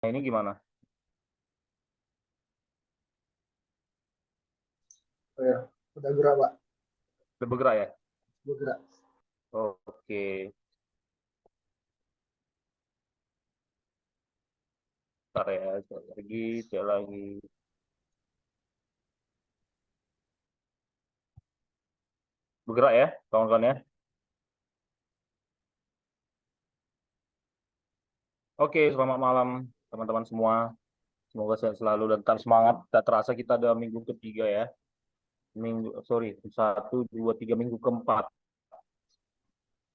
Nah, ini gimana? Oh ya, udah gerak Pak, Udah bergerak ya? bergerak. Oke, ntar ya, cek lagi. Bergerak ya, kawan-kawan ya. Oke, selamat malam teman-teman semua. Semoga sehat selalu dan tetap semangat. Tak terasa kita ada minggu ketiga ya. Satu, dua, tiga, minggu keempat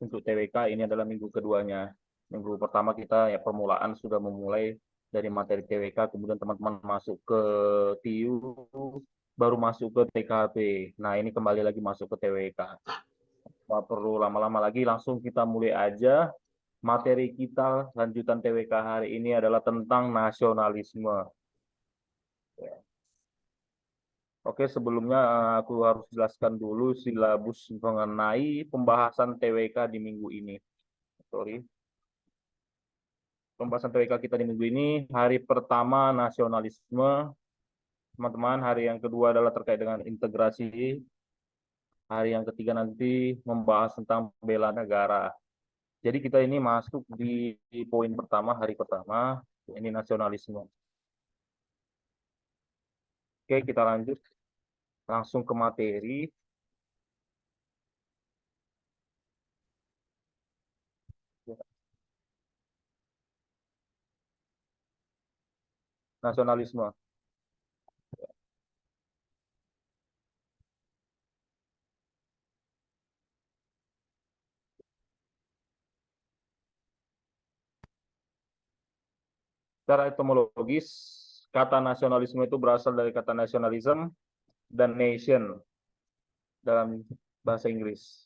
untuk TWK. Ini adalah minggu keduanya. Minggu pertama kita ya permulaan sudah memulai dari materi TWK, kemudian teman-teman masuk ke TIU, baru masuk ke TKP. Nah, ini kembali lagi masuk ke TWK. Nggak perlu lama-lama lagi, langsung kita mulai aja. Materi kita lanjutan TWK hari ini adalah tentang nasionalisme. Oke, sebelumnya aku harus jelaskan dulu silabus mengenai pembahasan TWK di minggu ini. Sorry. Pembahasan TWK kita di minggu ini, hari pertama nasionalisme, teman-teman. Hari yang kedua adalah terkait dengan integrasi. Hari yang ketiga nanti membahas tentang bela negara. Jadi kita ini masuk di poin pertama, hari pertama, ini nasionalisme. Oke, kita lanjut langsung ke materi. Nasionalisme. Secara etimologis, kata nasionalisme itu berasal dari kata nationalism dan nation dalam bahasa Inggris.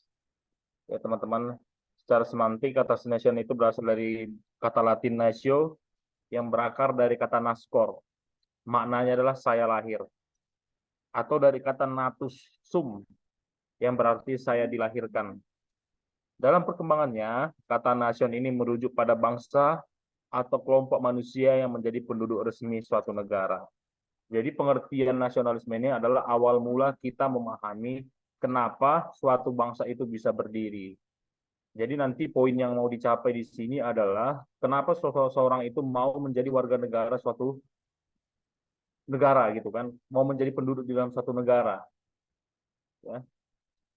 Ya, teman-teman, secara semantik kata nation itu berasal dari kata Latin natio yang berakar dari kata naskor. Maknanya adalah saya lahir. Atau dari kata natus sum yang berarti saya dilahirkan. Dalam perkembangannya, kata nation ini merujuk pada bangsa atau kelompok manusia yang menjadi penduduk resmi suatu negara. Jadi pengertian nasionalisme ini adalah awal mula kita memahami kenapa suatu bangsa itu bisa berdiri. Jadi nanti poin yang mau dicapai di sini adalah kenapa seseorang itu mau menjadi warga negara suatu negara gitu kan, mau menjadi penduduk di dalam satu negara. Ya.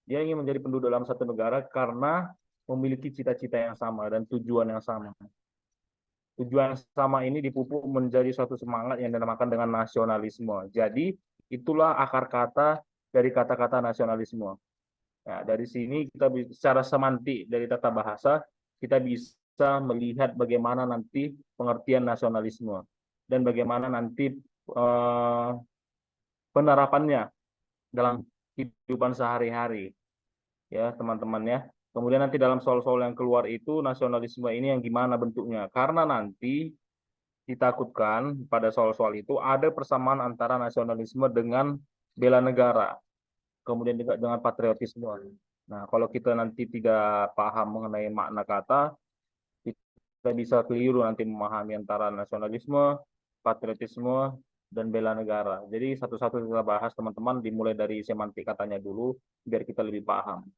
Dia ingin menjadi penduduk dalam satu negara karena memiliki cita-cita yang sama dan tujuan yang sama. Tujuan sama ini dipupuk menjadi suatu semangat yang dinamakan dengan nasionalisme. Jadi itulah akar kata dari kata-kata nasionalisme. Nah, dari sini kita secara semantik dari tata bahasa kita bisa melihat bagaimana nanti pengertian nasionalisme dan bagaimana nanti eh, penerapannya dalam kehidupan sehari-hari ya teman-teman ya. Kemudian nanti dalam soal-soal yang keluar itu nasionalisme ini yang gimana bentuknya. Karena nanti ditakutkan pada soal-soal itu ada persamaan antara nasionalisme dengan bela negara, kemudian juga dengan patriotisme. Nah, kalau kita nanti tidak paham mengenai makna kata, kita bisa keliru nanti memahami antara nasionalisme, patriotisme, dan bela negara. Jadi satu-satu kita bahas teman-teman, dimulai dari semantik katanya dulu, biar kita lebih paham.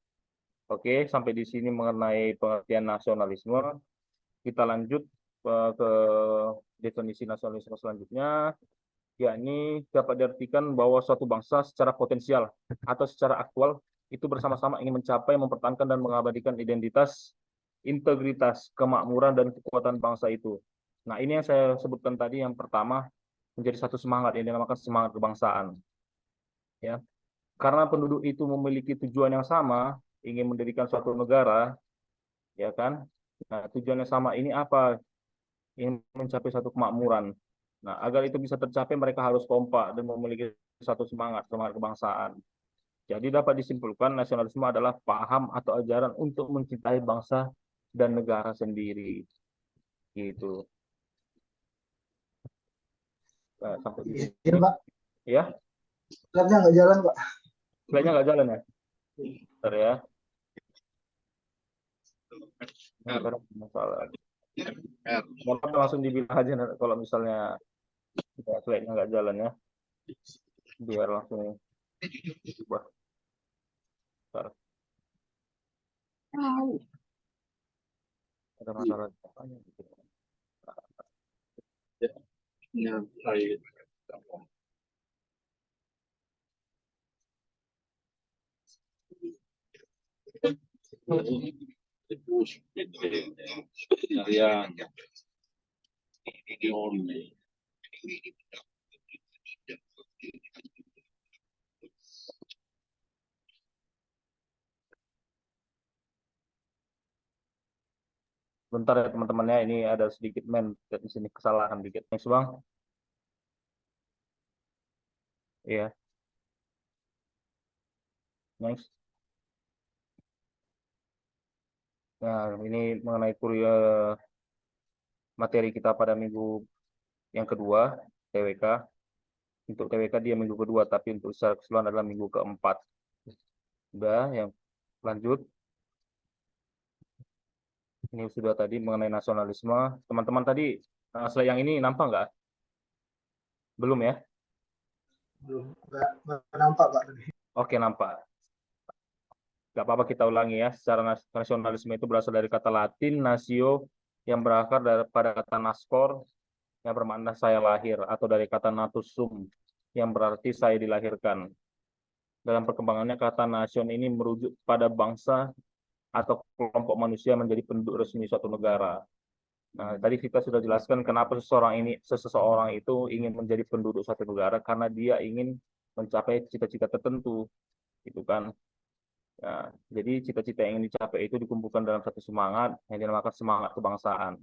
Oke, sampai di sini mengenai pengertian nasionalisme. Kita lanjut ke definisi nasionalisme selanjutnya, yakni dapat diartikan bahwa suatu bangsa secara potensial atau secara aktual itu bersama-sama ingin mencapai, mempertahankan, dan mengabadikan identitas, integritas, kemakmuran, dan kekuatan bangsa itu. Nah, ini yang saya sebutkan tadi, yang pertama, menjadi satu semangat yang dinamakan semangat kebangsaan. Ya, karena penduduk itu memiliki tujuan yang sama, ingin mendirikan suatu negara, ya kan? Nah, tujuan yang sama ini apa? Ingin mencapai satu kemakmuran. Nah, agar itu bisa tercapai, mereka harus kompak dan memiliki satu semangat, semangat kebangsaan. Jadi dapat disimpulkan nasionalisme adalah paham atau ajaran untuk mencintai bangsa dan negara sendiri. Gitu. Nah, sampai di Iya sini, Pak, ya. labnya nggak jalan Pak. Selainnya nggak jalan ya? Bentar ya. Nah, masalah. Mohon maaf, langsung dibilang aja kalau misalnya slide-nya nggak jalan ya, biar langsung ubah. Bentar, ada masalah apanya gitu. Bentar ya teman-teman ya, ini ada sedikit di sini kesalahan dikit. Next bang, iya, next. Nah, ini mengenai materi kita pada minggu yang kedua, TWK. Untuk TWK dia minggu kedua, tapi untuk secara keseluruhan adalah minggu keempat. Udah, yang lanjut. Ini sudah tadi mengenai nasionalisme. Teman-teman tadi, slide yang ini nampak nggak? Belum ya? Belum, nggak nampak Pak. Oke, nampak. Nggak apa-apa kita ulangi ya. Secara nasionalisme itu berasal dari kata Latin, nasio, yang berakar daripada kata naskor, yang bermakna saya lahir, atau dari kata natus sum, yang berarti saya dilahirkan. Dalam perkembangannya, kata nasion ini merujuk pada bangsa atau kelompok manusia menjadi penduduk resmi suatu negara. Nah, tadi kita sudah jelaskan kenapa seseorang itu ingin menjadi penduduk suatu negara karena dia ingin mencapai cita-cita tertentu, gitu kan. Nah, jadi cita-cita yang ingin dicapai itu dikumpulkan dalam satu semangat yang dinamakan semangat kebangsaan.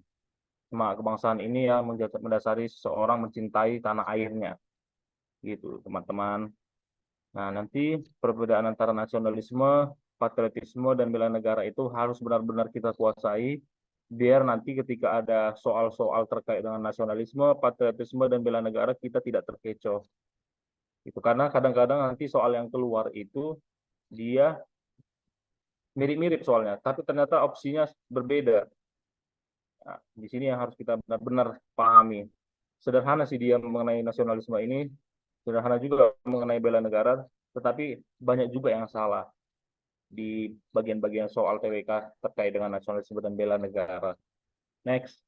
Semangat kebangsaan ini yang mendasari seseorang mencintai tanah airnya, gitu, teman-teman. Nah, nanti perbedaan antara nasionalisme, patriotisme, dan bela negara itu harus benar-benar kita kuasai, biar nanti ketika ada soal-soal terkait dengan nasionalisme, patriotisme, dan bela negara, kita tidak terkecoh. Itu karena kadang-kadang nanti soal yang keluar itu dia mirip-mirip soalnya, tapi ternyata opsinya berbeda. Nah, di sini yang harus kita benar-benar pahami. Sederhana sih dia mengenai nasionalisme ini, sederhana juga mengenai bela negara, tetapi banyak juga yang salah di bagian-bagian soal TWK terkait dengan nasionalisme dan bela negara. Next.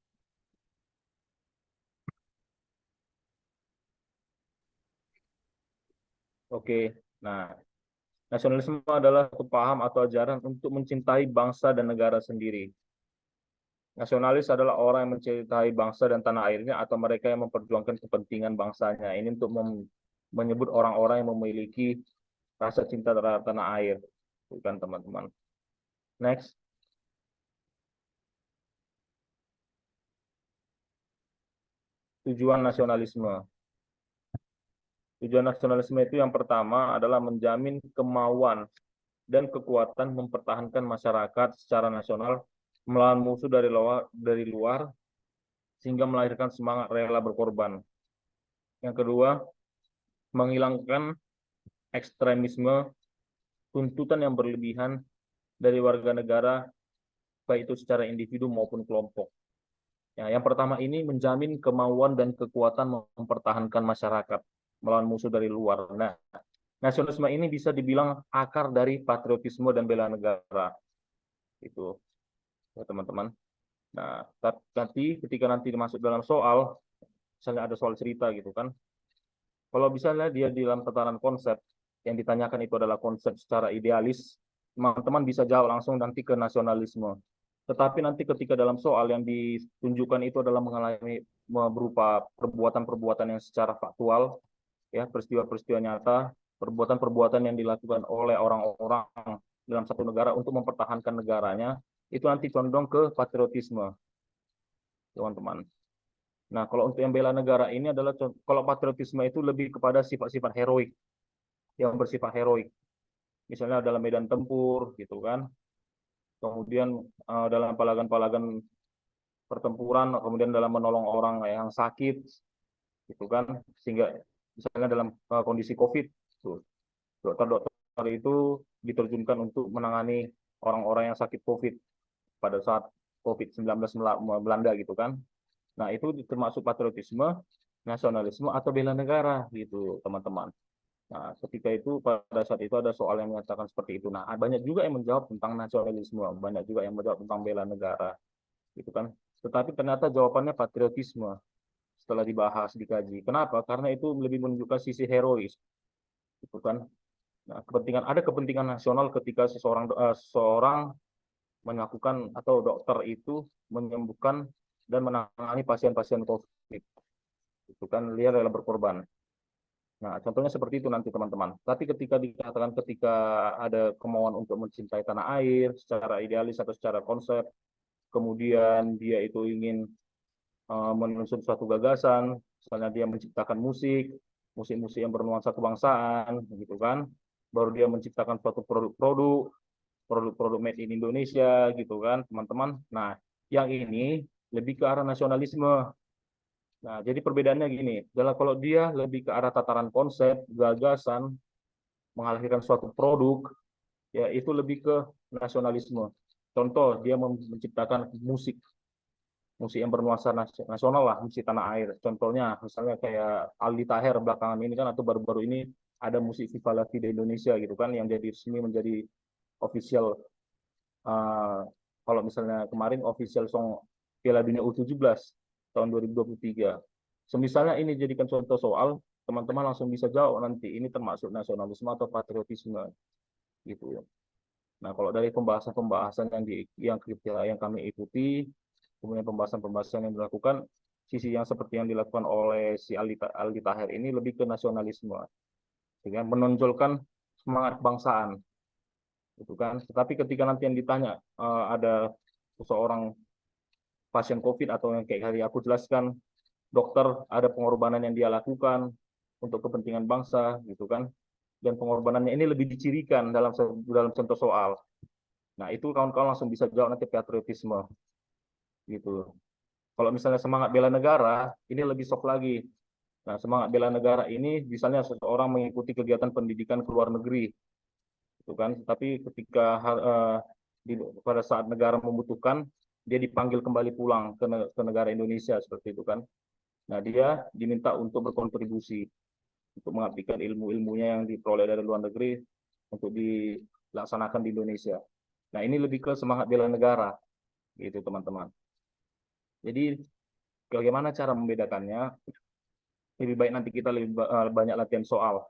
Oke. Nah, nasionalisme adalah satu paham atau ajaran untuk mencintai bangsa dan negara sendiri. Nasionalis adalah orang yang mencintai bangsa dan tanah airnya atau mereka yang memperjuangkan kepentingan bangsanya. Ini untuk menyebut orang-orang yang memiliki rasa cinta terhadap tanah air. Bukan teman-teman. Next. Tujuan nasionalisme. Tujuan nasionalisme itu yang pertama adalah menjamin kemauan dan kekuatan mempertahankan masyarakat secara nasional melawan musuh dari luar sehingga melahirkan semangat rela berkorban. Yang kedua, menghilangkan ekstremisme, tuntutan yang berlebihan dari warga negara, baik itu secara individu maupun kelompok. Ya, yang pertama ini menjamin kemauan dan kekuatan mempertahankan masyarakat melawan musuh dari luar. Nah, nasionalisme ini bisa dibilang akar dari patriotisme dan bela negara. Itu, ya teman-teman. Nah, nanti ketika nanti masuk dalam soal, misalnya ada soal cerita gitu kan, kalau misalnya dia di dalam tataran konsep, yang ditanyakan itu adalah konsep secara idealis, teman-teman bisa jawab langsung nanti ke nasionalisme. Tetapi nanti ketika dalam soal yang ditunjukkan itu adalah mengalami berupa perbuatan-perbuatan yang secara faktual, ya peristiwa-peristiwa nyata, perbuatan-perbuatan yang dilakukan oleh orang-orang dalam satu negara untuk mempertahankan negaranya, itu nanti condong ke patriotisme, teman-teman. Nah, kalau untuk yang bela negara ini adalah kalau patriotisme itu lebih kepada sifat-sifat heroik, yang bersifat heroik. Misalnya dalam medan tempur, gitu kan. Kemudian dalam palagan-palagan pertempuran, kemudian dalam menolong orang yang sakit, gitu kan. Sehingga misalnya dalam kondisi COVID, dokter-dokter itu diterjunkan untuk menangani orang-orang yang sakit COVID pada saat COVID-19 melanda gitu kan. Nah, itu termasuk patriotisme, nasionalisme atau bela negara gitu, teman-teman. Nah, ketika itu pada saat itu ada soal yang mengatakan seperti itu. Nah, banyak juga yang menjawab tentang nasionalisme, banyak juga yang menjawab tentang bela negara, gitu kan. Tetapi ternyata jawabannya patriotisme setelah dibahas, dikaji. Kenapa? Karena itu lebih menunjukkan sisi herois, gitu kan. Nah, ada kepentingan nasional ketika seorang melakukan atau dokter itu menyembuhkan dan menangani pasien-pasien COVID. Itu kan dia rela berkorban. Nah, contohnya seperti itu nanti teman-teman. Tapi ketika ada kemauan untuk mencintai tanah air secara idealis atau secara konsep, kemudian dia itu ingin menyusun suatu gagasan, misalnya dia menciptakan musik-musik yang bernuansa kebangsaan, gitu kan. Baru dia menciptakan suatu produk-produk made in Indonesia, gitu kan, teman-teman. Nah, yang ini lebih ke arah nasionalisme. Nah, jadi perbedaannya gini, adalah kalau dia lebih ke arah tataran konsep, gagasan, menghasilkan suatu produk, ya itu lebih ke nasionalisme. Contoh, dia menciptakan musik, musik yang bernuansa nasional lah, musik tanah air. Contohnya, misalnya kayak Aldi Taher belakangan ini kan, atau baru-baru ini ada musik Viva La Vida Indonesia gitu kan, yang jadi resmi menjadi official. Kalau misalnya kemarin official song Piala Dunia U17 tahun 2023. Semisalnya ini jadikan contoh soal, teman-teman langsung bisa jawab nanti ini termasuk nasionalisme atau patriotisme gitu ya. Nah, kalau dari pembahasan-pembahasan yang kami ikuti, kemudian pembahasan-pembahasan yang dilakukan, sisi yang seperti yang dilakukan oleh si Aldi Taher ini lebih ke nasionalisme, dengan menonjolkan semangat bangsaan, gitu kan. Tetapi ketika nanti yang ditanya ada seseorang pasien COVID atau yang kayak tadi aku jelaskan, dokter ada pengorbanan yang dia lakukan untuk kepentingan bangsa, gitu kan. Dan pengorbanannya ini lebih dicirikan dalam contoh soal. Nah, itu kawan-kawan langsung bisa jawab nanti patriotisme, gitu. Kalau misalnya semangat bela negara, ini lebih soft lagi. Nah, semangat bela negara ini misalnya seseorang mengikuti kegiatan pendidikan ke luar negeri, gitu kan. Tapi pada saat negara membutuhkan, dia dipanggil kembali pulang ke negara Indonesia seperti itu kan. Nah, dia diminta untuk berkontribusi untuk mengabdikan ilmu-ilmunya yang diperoleh dari luar negeri untuk dilaksanakan di Indonesia. Nah, ini lebih ke semangat bela negara, gitu teman-teman. Jadi, bagaimana cara membedakannya? Lebih baik nanti kita lebih banyak latihan soal,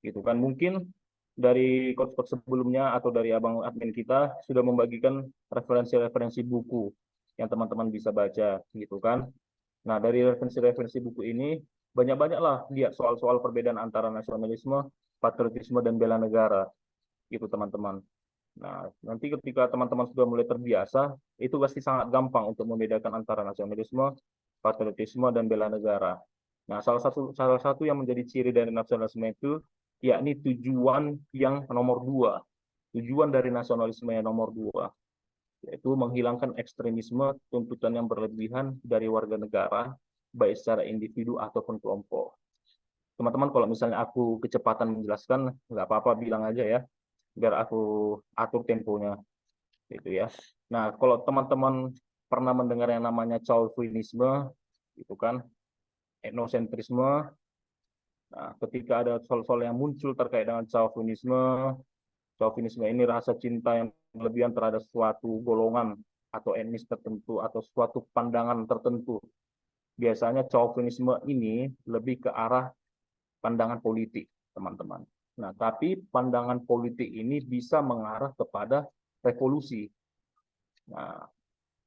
gitu kan. Mungkin dari coach-coach sebelumnya atau dari abang admin kita sudah membagikan referensi-referensi buku yang teman-teman bisa baca, gitu kan. Nah, dari referensi-referensi buku ini, banyak-banyaklah lihat soal-soal perbedaan antara nasionalisme, patriotisme, dan bela negara, gitu teman-teman. Nah, nanti ketika teman-teman sudah mulai terbiasa, itu pasti sangat gampang untuk membedakan antara nasionalisme, patriotisme, dan bela negara. Nah, salah satu yang menjadi ciri dari nasionalisme itu, yakni tujuan yang nomor dua. Tujuan dari nasionalisme yang nomor dua, yaitu menghilangkan ekstremisme, tuntutan yang berlebihan dari warga negara, baik secara individu ataupun kelompok. Teman-teman, kalau misalnya aku kecepatan menjelaskan, nggak apa-apa, bilang aja ya, biar aku atur temponya, gitu ya. Nah, kalau teman-teman pernah mendengar yang namanya chauvinisme, itu kan, etnosentrisme, nah, ketika ada soal-soal yang muncul terkait dengan chauvinisme ini rasa cinta yang berlebihan terhadap suatu golongan atau etnis tertentu atau suatu pandangan tertentu. Biasanya chauvinisme ini lebih ke arah pandangan politik, teman-teman. Nah, tapi pandangan politik ini bisa mengarah kepada revolusi. Nah,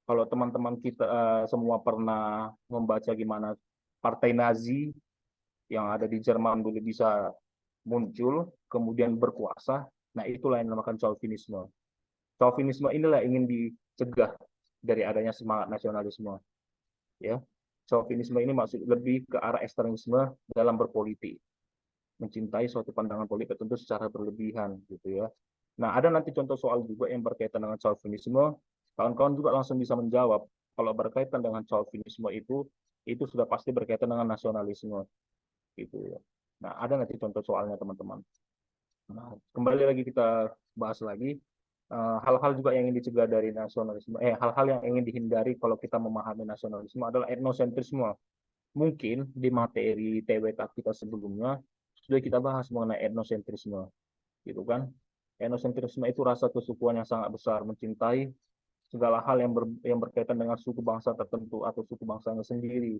kalau teman-teman kita semua pernah membaca gimana partai Nazi yang ada di Jerman dulu bisa muncul, kemudian berkuasa, nah itulah yang dinamakan chauvinisme. Chauvinisme inilah yang ingin dicegah dari adanya semangat nasionalisme. Ya, chauvinisme ini maksud lebih ke arah ekstremisme dalam berpolitik, mencintai suatu pandangan politik tertentu secara berlebihan, gitu ya. Nah, ada nanti contoh soal juga yang berkaitan dengan chauvinisme. Kawan-kawan juga langsung bisa menjawab. Kalau berkaitan dengan chauvinisme itu sudah pasti berkaitan dengan nasionalisme, gitu ya. Nah, ada nanti contoh soalnya teman-teman. Nah, kembali lagi kita bahas lagi. hal-hal juga yang ingin dicegah dari nasionalisme, hal-hal yang ingin dihindari kalau kita memahami nasionalisme adalah etnosentrisme. Mungkin di materi TWK kita sebelumnya sudah kita bahas mengenai etnosentrisme, gitu kan? Etnosentrisme itu rasa kesukuan yang sangat besar, mencintai segala hal yang berkaitan dengan suku bangsa tertentu atau suku bangsanya sendiri,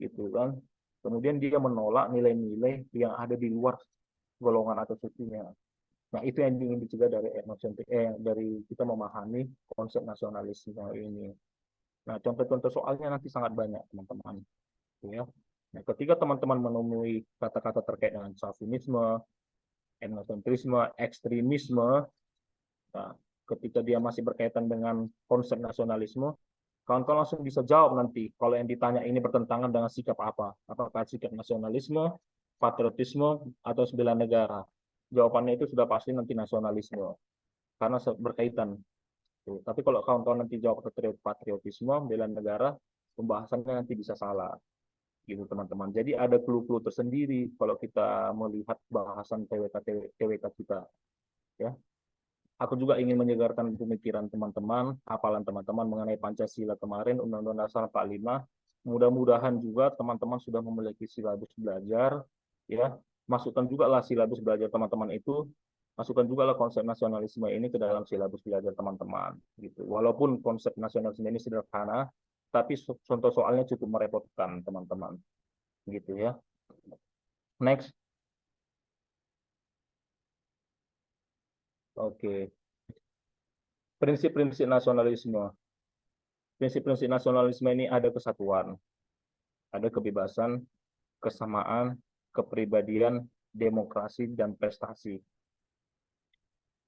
gitu kan? Kemudian dia menolak nilai-nilai yang ada di luar golongan atau sukunya. Nah, itu yang ingin dicegah dari dari kita memahami konsep nasionalisme ini. Nah, contoh-contoh soalnya nanti sangat banyak, teman-teman. Ya. Nah, ketika teman-teman menemui kata-kata terkait dengan chauvinisme, etnosentrisme, ekstremisme, nah, ketika dia masih berkaitan dengan konsep nasionalisme, kawan-kawan langsung bisa jawab nanti kalau yang ditanya ini bertentangan dengan sikap apa? Apakah sikap nasionalisme, patriotisme, atau bela negara? Jawabannya itu sudah pasti nanti nasionalisme, karena berkaitan. Tapi kalau kawan-kawan nanti jawab patriotisme, bela negara, pembahasannya nanti bisa salah, gitu teman-teman. Jadi ada clue-clue tersendiri kalau kita melihat bahasan TWK kita, ya. Aku juga ingin menyegarkan pemikiran teman-teman, hafalan teman-teman mengenai Pancasila kemarin, Undang-Undang Dasar 45. Mudah-mudahan juga teman-teman sudah memiliki silabus belajar, ya. Masukkan juga lah silabus belajar teman-teman itu, masukkan juga lah konsep nasionalisme ini ke dalam silabus belajar teman-teman, gitu. Walaupun konsep nasionalisme ini sederhana, tapi contoh soalnya cukup merepotkan teman-teman, gitu ya. Next. Oke. Prinsip-prinsip nasionalisme. Prinsip-prinsip nasionalisme ini ada kesatuan, ada kebebasan, kesamaan, kepribadian, demokrasi, dan prestasi.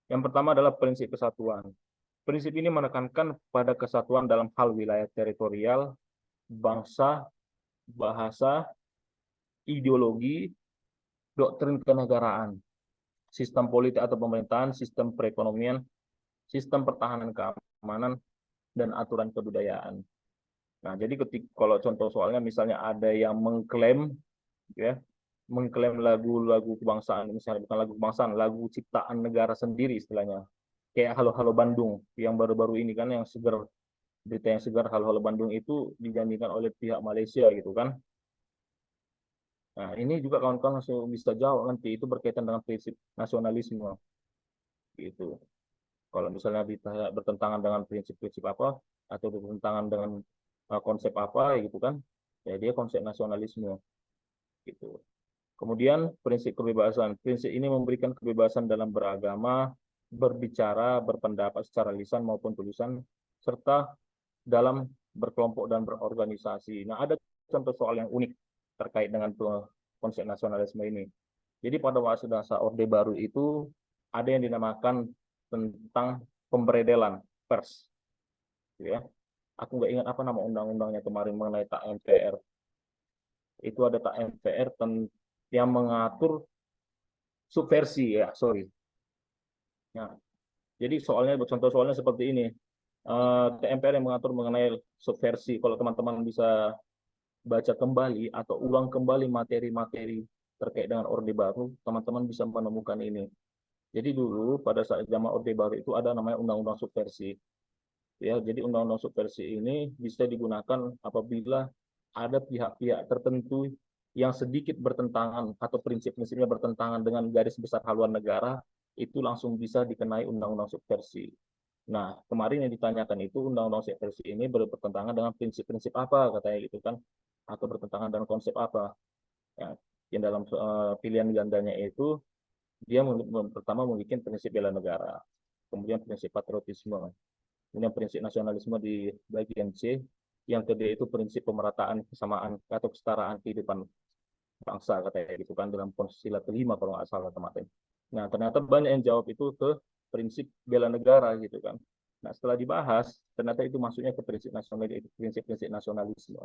Yang pertama adalah prinsip kesatuan. Prinsip ini menekankan pada kesatuan dalam hal wilayah teritorial, bangsa, bahasa, ideologi, doktrin kenegaraan, sistem politik atau pemerintahan, sistem perekonomian, sistem pertahanan keamanan, dan aturan kebudayaan. Nah, jadi kalau contoh soalnya misalnya ada yang mengklaim, ya, mengklaim lagu-lagu kebangsaan, misalnya bukan lagu kebangsaan, lagu ciptaan negara sendiri istilahnya. Kayak Halo Halo Bandung yang baru-baru ini kan, yang segar, berita yang segar, Halo Halo Bandung itu dinyanyikan oleh pihak Malaysia gitu kan. Nah, ini juga kawan-kawan langsung bisa jawab nanti itu berkaitan dengan prinsip nasionalisme gitu. Kalau misalnya ditanya bertentangan dengan prinsip-prinsip apa atau bertentangan dengan konsep apa gitu kan, ya dia konsep nasionalisme gitu. Kemudian prinsip kebebasan. Prinsip ini memberikan kebebasan dalam beragama, berbicara, berpendapat secara lisan maupun tulisan, serta dalam berkelompok dan berorganisasi. Nah, ada contoh soal yang unik terkait dengan konsep nasionalisme ini. Jadi pada masa Orde Baru itu ada yang dinamakan tentang pemberedelan pers. Ya. Aku nggak ingat apa nama undang-undangnya kemarin mengenai tak MPR. Itu ada tak MPR yang mengatur subversi ya, sorry. Nah, jadi contoh soalnya seperti ini. TMPR yang mengatur mengenai subversi. Kalau teman-teman bisa baca kembali atau ulang kembali materi-materi terkait dengan Orde Baru, teman-teman bisa menemukan ini. Jadi dulu pada saat zaman Orde Baru itu ada namanya Undang-Undang Subversi. Ya, jadi Undang-Undang Subversi ini bisa digunakan apabila ada pihak-pihak tertentu yang sedikit bertentangan atau prinsip-prinsipnya bertentangan dengan garis besar haluan negara, itu langsung bisa dikenai Undang-Undang Subversi. Nah, kemarin yang ditanyakan itu Undang-Undang Subversi ini bertentangan dengan prinsip-prinsip apa katanya gitu kan, atau bertentangan dengan konsep apa. Ya, yang dalam pilihan gandanya itu dia pertama membuat prinsip bela negara, kemudian prinsip patriotisme, kemudian prinsip nasionalisme di bagian C, yang kedua itu prinsip pemerataan kesamaan atau kesetaraan kehidupan bangsa katanya gitu kan dalam Pancasila kelima kalau nggak salah kemarin. Nah, ternyata banyak yang jawab itu ke prinsip bela negara gitu kan. Nah, setelah dibahas ternyata itu masuknya ke prinsip nasional, itu prinsip-prinsip nasionalisme.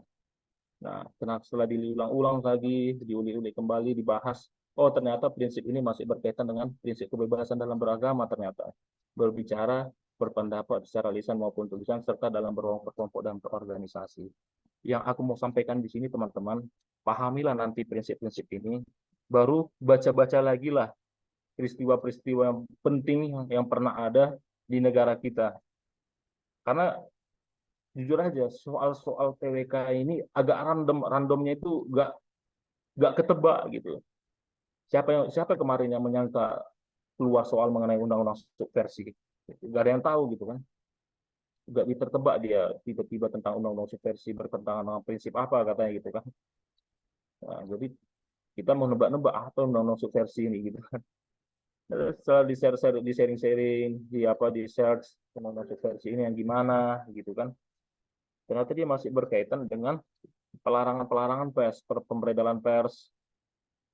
Nah, setelah diulang-ulang lagi, diulik-ulik kembali, dibahas, oh ternyata prinsip ini masih berkaitan dengan prinsip kebebasan dalam beragama ternyata. Berbicara, berpendapat secara lisan maupun tulisan, serta dalam berkelompok dan berorganisasi. Yang aku mau sampaikan di sini teman-teman, pahamilah nanti prinsip-prinsip ini, baru baca-baca lagi lah peristiwa-peristiwa yang penting yang pernah ada di negara kita. Karena jujur aja soal-soal TWK ini agak randomnya itu nggak ketebak gitu. Siapa kemarin yang menyangka keluar soal mengenai undang-undang subversi? Nggak ada yang tahu gitu kan. Nggak ditertebak dia tiba-tiba tentang undang-undang subversi bertentangan dengan prinsip apa katanya gitu kan. Nah, jadi kita mau nebak-nebak apa undang-undang subversi ini gitu kan. Terus setelah di sharing-sharing, di search undang-undang subversi ini yang gimana gitu kan. Ternyata dia masih berkaitan dengan pelarangan-pelarangan pers, pemberedalan pers,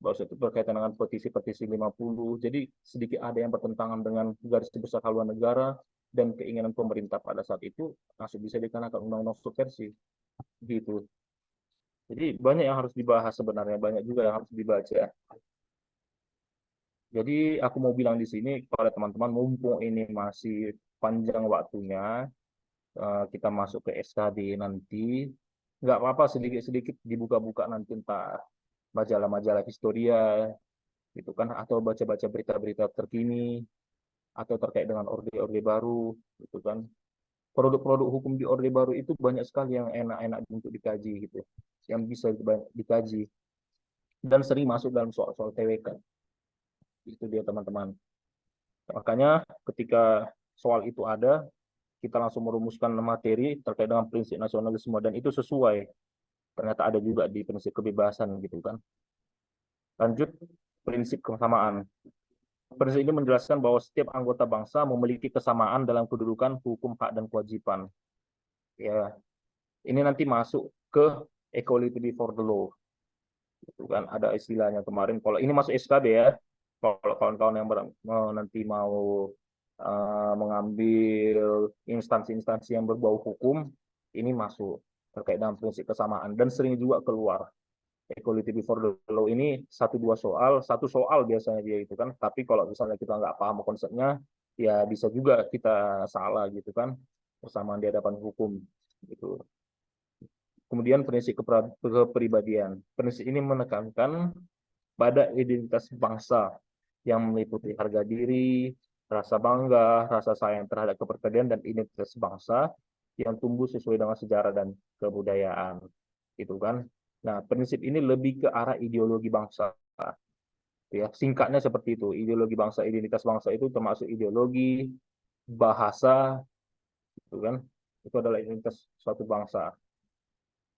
bahwa itu berkaitan dengan petisi-petisi 50. Jadi sedikit ada yang bertentangan dengan garis besar haluan negara dan keinginan pemerintah pada saat itu masih bisa dikenakan undang-undang subversi gitu. Jadi banyak yang harus dibahas sebenarnya, banyak juga yang harus dibaca. Jadi aku mau bilang di sini kepada teman-teman, mumpung ini masih panjang waktunya, kita masuk ke SKD nanti, nggak apa-apa sedikit-sedikit dibuka-buka nanti entah majalah-majalah historia, gitu kan, atau baca-baca berita-berita terkini, atau terkait dengan orde-orde baru, gitu kan. Produk-produk hukum di orde baru itu banyak sekali yang enak-enak untuk dikaji, gitu, yang bisa dikaji dan sering masuk dalam soal-soal TWK. Itu dia teman-teman. Makanya ketika soal itu ada, kita langsung merumuskan materi terkait dengan prinsip nasionalisme dan itu sesuai. Ternyata ada juga di prinsip kebebasan gitu kan. Lanjut, prinsip kesamaan. Prinsip ini menjelaskan bahwa setiap anggota bangsa memiliki kesamaan dalam kedudukan, hukum, hak, dan kewajiban. Ya, ini nanti masuk ke equality before the law. Itu kan ada istilahnya kemarin. Kalau ini masuk SKB ya. Kalau kawan-kawan yang nanti mau mengambil instansi-instansi yang berbau hukum, ini masuk terkait dengan prinsip kesamaan dan sering juga keluar. Equality before the law ini satu soal biasanya dia itu kan. Tapi kalau misalnya kita nggak paham konsepnya, ya bisa juga kita salah gitu kan, persamaan di hadapan hukum gitu. Kemudian prinsip kepribadian. Prinsip ini menekankan pada identitas bangsa yang meliputi harga diri, rasa bangga, rasa sayang terhadap kepribadian dan identitas bangsa yang tumbuh sesuai dengan sejarah dan kebudayaan. Gitu kan. Nah, prinsip ini lebih ke arah ideologi bangsa. Ya, singkatnya seperti itu. Ideologi bangsa, identitas bangsa itu termasuk ideologi, bahasa, gitu kan. Itu adalah identitas suatu bangsa.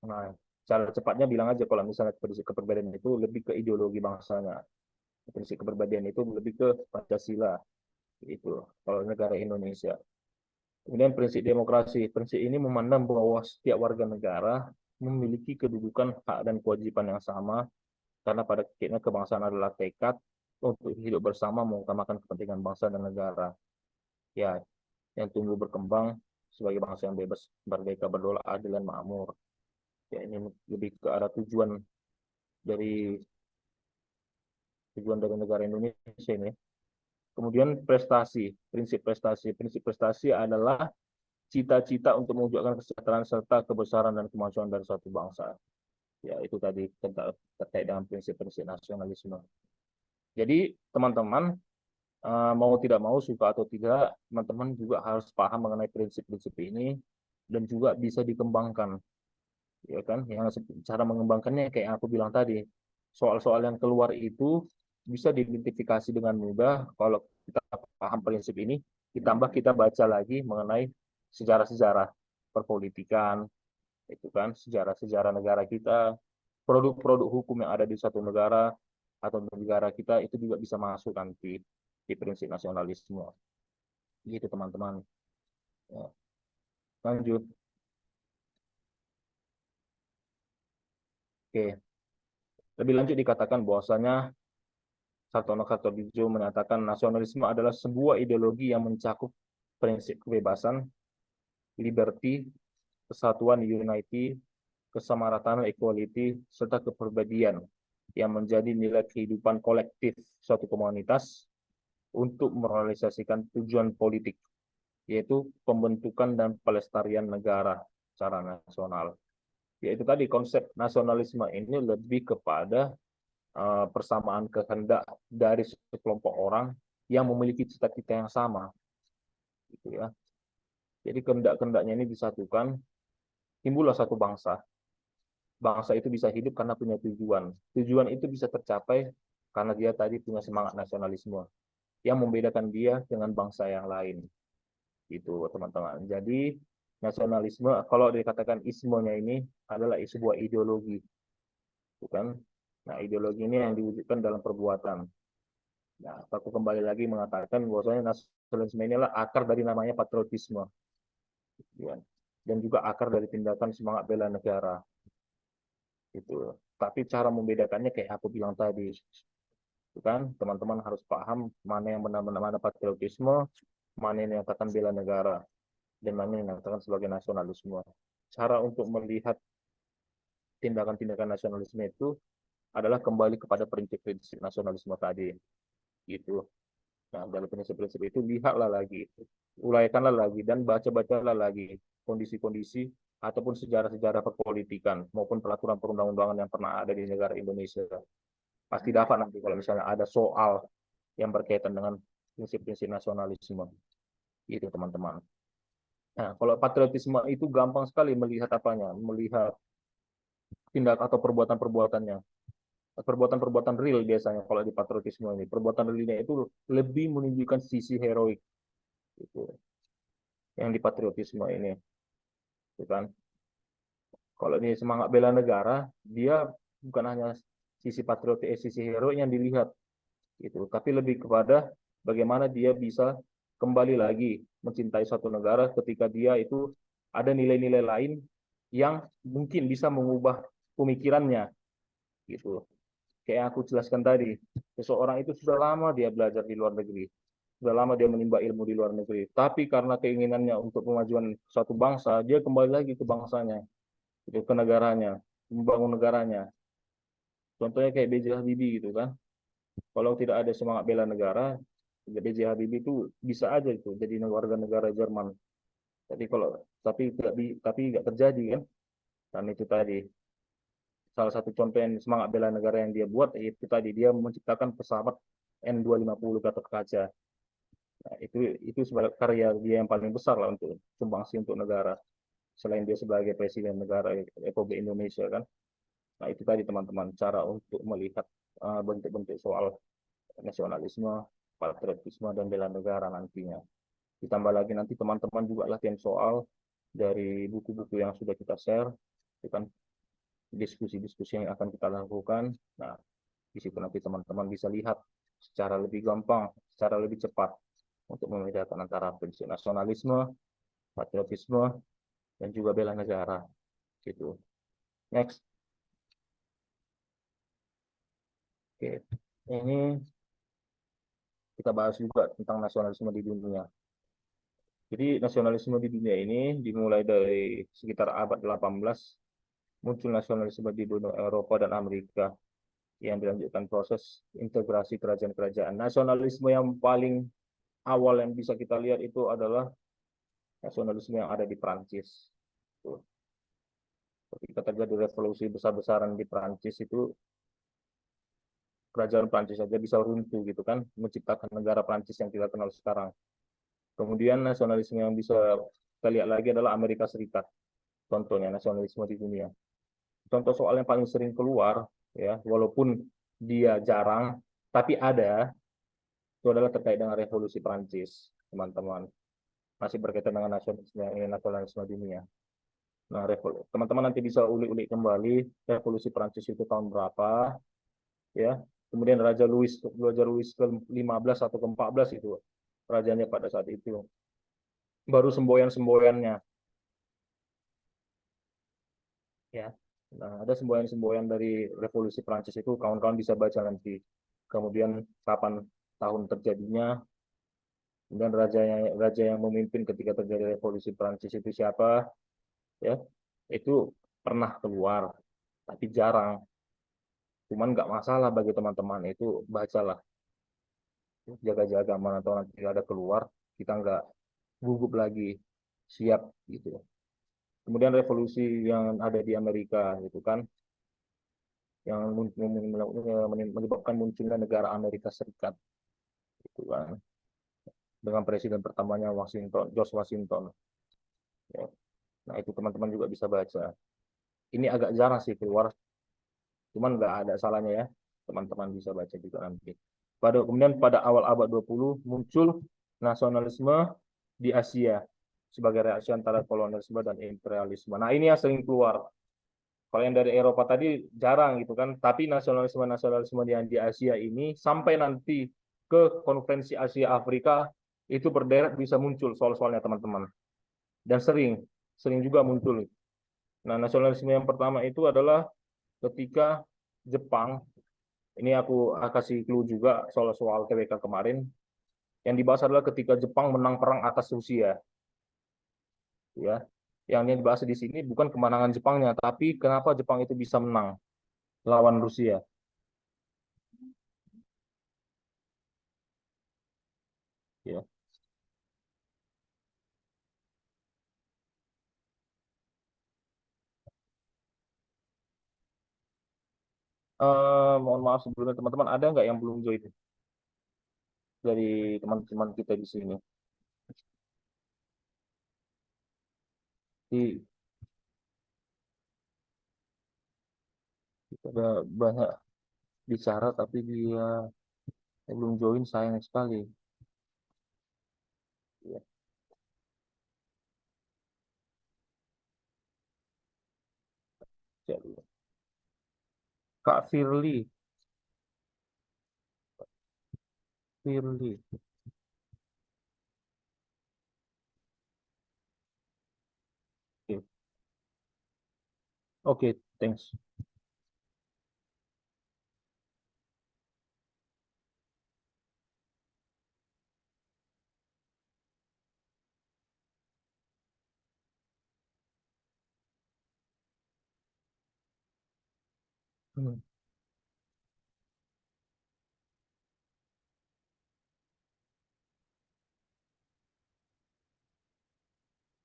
Nah, cara cepatnya bilang aja kalau misalnya prinsip kepribadian itu lebih ke ideologi bangsanya. Prinsip kepribadian itu lebih ke Pancasila itu kalau negara Indonesia. Kemudian prinsip demokrasi. Prinsip ini memandang bahwa setiap warga negara memiliki kedudukan, hak, dan kewajiban yang sama karena pada akhirnya kebangsaan adalah tekad untuk hidup bersama mengutamakan kepentingan bangsa dan negara. Ya, yang tumbuh berkembang sebagai bangsa yang bebas, merdeka, berdaulat, adil, dan makmur. Ya, ini lebih ke arah dari tujuan dari negara Indonesia ini. Kemudian prestasi, prinsip prestasi adalah cita-cita untuk mewujudkan kesejahteraan serta kebesaran dan kemajuan dari suatu bangsa. Ya, itu tadi terkait dengan prinsip-prinsip nasionalisme. Jadi, teman-teman, mau tidak mau, suka atau tidak, teman-teman juga harus paham mengenai prinsip-prinsip ini dan juga bisa dikembangkan. Ya kan, yang cara mengembangkannya kayak yang aku bilang tadi, soal-soal yang keluar itu bisa diidentifikasi dengan mudah kalau kita paham prinsip ini, ditambah kita baca lagi mengenai sejarah-sejarah perpolitikan, itu kan sejarah-sejarah negara kita, produk-produk hukum yang ada di satu negara atau negara kita itu juga bisa masuk nanti di prinsip nasionalisme. Gitu teman-teman. Ya, lanjut. Oke. Lebih lanjut dikatakan bahwasanya Sartono Kartodinjo menyatakan nasionalisme adalah sebuah ideologi yang mencakup prinsip kebebasan, liberty, kesatuan, unity, kesamarataan, equality, serta kepribadian yang menjadi nilai kehidupan kolektif suatu komunitas untuk merealisasikan tujuan politik, yaitu pembentukan dan pelestarian negara secara nasional. Yaitu tadi konsep nasionalisme ini lebih kepada persamaan kehendak dari sekelompok orang yang memiliki cita-cita yang sama. gitu ya. Jadi kehendak-kehendaknya ini disatukan, timbullah satu bangsa. Bangsa itu bisa hidup karena punya tujuan. Tujuan itu bisa tercapai karena dia tadi punya semangat nasionalisme yang membedakan dia dengan bangsa yang lain. Itu teman-teman. Jadi nasionalisme, kalau dikatakan ismenya ini adalah sebuah ideologi, bukan? Nah, ideologi ini yang diwujudkan dalam perbuatan. Nah, aku kembali lagi mengatakan bahwasanya nasionalisme inilah akar dari namanya patriotisme, ya. Dan juga akar dari tindakan semangat bela negara. Itu. Tapi cara membedakannya kayak aku bilang tadi, kan teman-teman harus paham mana yang benar-benar mana patriotisme, mana yang dikatakan bela negara, dan mana yang dikatakan sebagai nasionalisme. Cara untuk melihat tindakan-tindakan nasionalisme itu adalah kembali kepada prinsip-prinsip nasionalisme tadi. Gitu. Nah, dari prinsip-prinsip itu lihatlah lagi, uraikanlah lagi, dan baca-bacalah lagi kondisi-kondisi ataupun sejarah-sejarah perpolitikan maupun peraturan perundang-undangan yang pernah ada di negara Indonesia. Pasti dapat nanti kalau misalnya ada soal yang berkaitan dengan prinsip-prinsip nasionalisme. Itu teman-teman. Nah, kalau patriotisme itu gampang sekali melihat apanya, melihat tindak atau perbuatan-perbuatannya. Perbuatan-perbuatan real biasanya kalau di patriotisme ini. Perbuatan realnya itu lebih menunjukkan sisi heroik itu yang di patriotisme ini, gitu kan. Kalau di semangat bela negara, dia bukan hanya sisi patriotik, sisi heroik yang dilihat, gitu, tapi lebih kepada bagaimana dia bisa kembali lagi mencintai suatu negara ketika dia itu ada nilai-nilai lain yang mungkin bisa mengubah pemikirannya, gitu. Kayak aku jelaskan tadi, seseorang itu sudah lama dia belajar di luar negeri, sudah lama dia menimba ilmu di luar negeri, tapi karena keinginannya untuk kemajuan suatu bangsa, dia kembali lagi ke bangsanya, gitu, ke negaranya, membangun negaranya. Contohnya kayak B.J. Habibie gitu kan. Kalau tidak ada semangat bela negara, B.J. Habibie itu bisa aja itu jadi warga negara Jerman. Tapi kalau tapi tidak terjadi kan. Dan itu tadi salah satu contoh yang semangat bela negara yang dia buat itu tadi dia menciptakan pesawat N250 Gatot Kaca. Nah, itu sebagai karya dia yang paling besar lah untuk sumbangsi untuk negara selain dia sebagai presiden negara Republik Indonesia kan. Nah, itu tadi teman-teman cara untuk melihat bentuk-bentuk soal nasionalisme, patriotisme dan bela negara nantinya. Ditambah lagi nanti teman-teman juga latihan soal dari buku-buku yang sudah kita share, itu kan diskusi-diskusi yang akan kita lakukan. Nah, di situ nanti teman-teman bisa lihat secara lebih gampang, secara lebih cepat untuk membedakan antara prinsip nasionalisme, patriotisme, dan juga bela negara. Gitu. Next. Oke. Ini kita bahas juga tentang nasionalisme di dunia. Jadi nasionalisme di dunia ini dimulai dari sekitar abad 18, muncul nasionalisme di benua Eropa dan Amerika yang dilanjutkan proses integrasi kerajaan-kerajaan. Nasionalisme yang paling awal yang bisa kita lihat itu adalah nasionalisme yang ada di Prancis. Ketika terjadi revolusi besar-besaran di Prancis itu, kerajaan Prancis saja bisa runtuh gitu kan, menciptakan negara Prancis yang kita kenal sekarang. Kemudian nasionalisme yang bisa kita lihat lagi adalah Amerika Serikat. Contohnya nasionalisme di dunia. Contoh soal yang paling sering keluar, ya, walaupun dia jarang, tapi ada, itu adalah terkait dengan revolusi Prancis, teman-teman. Masih berkaitan dengan nasionalisme dunia. Nah, teman-teman nanti bisa ulik-ulik kembali revolusi Prancis itu tahun berapa, ya. Kemudian Raja Louis ke-15 atau ke-14 itu rajanya pada saat itu. Baru semboyan-semboyannya, ya. Nah, ada semboyan-semboyan dari revolusi Prancis itu kawan-kawan bisa baca nanti. Kemudian kapan tahun terjadinya, kemudian raja yang memimpin ketika terjadi revolusi Prancis itu siapa, ya. Itu pernah keluar, tapi jarang. Cuman nggak masalah bagi teman-teman itu bacalah, jaga-jaga mana tahu nanti ada keluar, kita nggak gugup lagi, siap gitu. Kemudian revolusi yang ada di Amerika gitu kan, yang menyebabkan munculnya negara Amerika Serikat gitu kan. dengan presiden pertamanya George Washington. Ya. Nah, itu teman-teman juga bisa baca. Ini agak jarang sih keluar, cuman nggak ada salahnya ya. Teman-teman bisa baca juga nanti. Kemudian pada awal abad 20 muncul nasionalisme di Asia sebagai reaksi antara kolonialisme dan imperialisme. Nah, ini yang sering keluar. Kalau yang dari Eropa tadi jarang gitu kan, tapi nasionalisme yang di Asia ini sampai nanti ke konferensi Asia Afrika itu berderet bisa muncul soal-soalnya teman-teman. Dan sering juga muncul. Nah, nasionalisme yang pertama itu adalah ketika Jepang, ini aku kasih clue juga soal-soal TWK kemarin, yang dibahas adalah ketika Jepang menang perang atas Rusia. Ya, yang dibahas di sini bukan kemenangan Jepangnya, tapi kenapa Jepang itu bisa menang lawan Rusia. Ya. Mohon maaf sebelumnya teman-teman, ada nggak yang belum join dari teman-teman kita di sini? Di, kita ada banyak bicara tapi dia belum join, sayang sekali. Ya, jadi. Kak Firly, Firly. Oke, Oke, thanks. Hmm.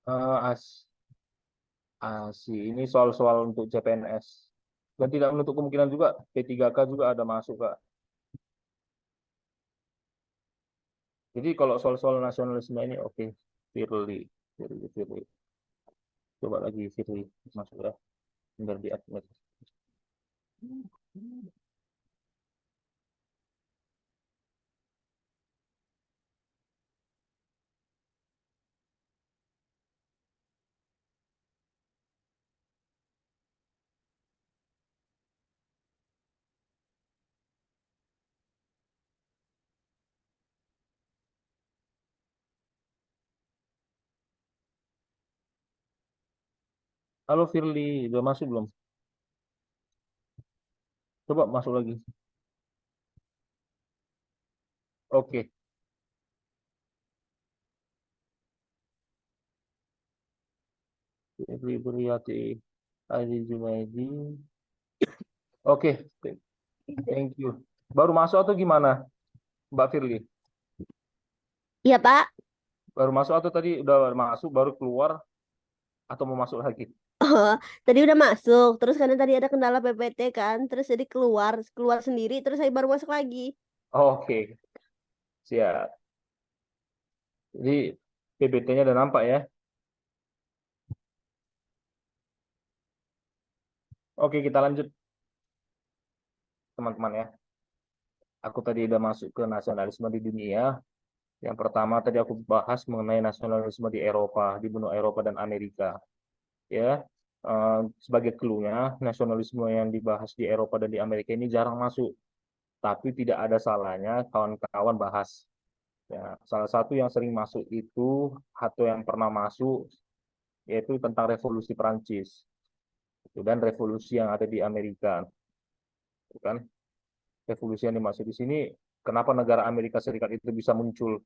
As Asi, ini soal-soal untuk CPNS. Dan tidak menutup kemungkinan juga P3K juga ada masuk, Kak. Jadi kalau soal-soal nasionalisme ini oke, Firly, Firly. Coba lagi Firly masuk ya, biar di admit. Halo Firly, udah masuk belum? Coba masuk lagi. Oke, Firly Buriati, Adi Junaidi. Oke, thank you. Baru masuk atau gimana, Mbak Firly? Iya, Pak. Baru masuk atau tadi udah masuk, baru keluar, atau mau masuk lagi? Oh, tadi udah masuk, terus karena tadi ada kendala PPT kan, terus jadi keluar, keluar sendiri, terus saya baru masuk lagi. Oke, siap. Jadi PBT-nya udah nampak ya. Oke, kita lanjut teman-teman ya. Aku tadi udah masuk ke nasionalisme di dunia. Yang pertama tadi aku bahas mengenai nasionalisme di Eropa, di benua Eropa dan Amerika. Ya, sebagai clue-nya, nasionalisme yang dibahas di Eropa dan di Amerika ini jarang masuk. Tapi tidak ada salahnya kawan-kawan bahas. Ya, salah satu yang sering masuk itu atau yang pernah masuk yaitu tentang revolusi Prancis. Dan revolusi yang ada di Amerika, kan? Revolusi yang dimaksud di sini, kenapa negara Amerika Serikat itu bisa muncul,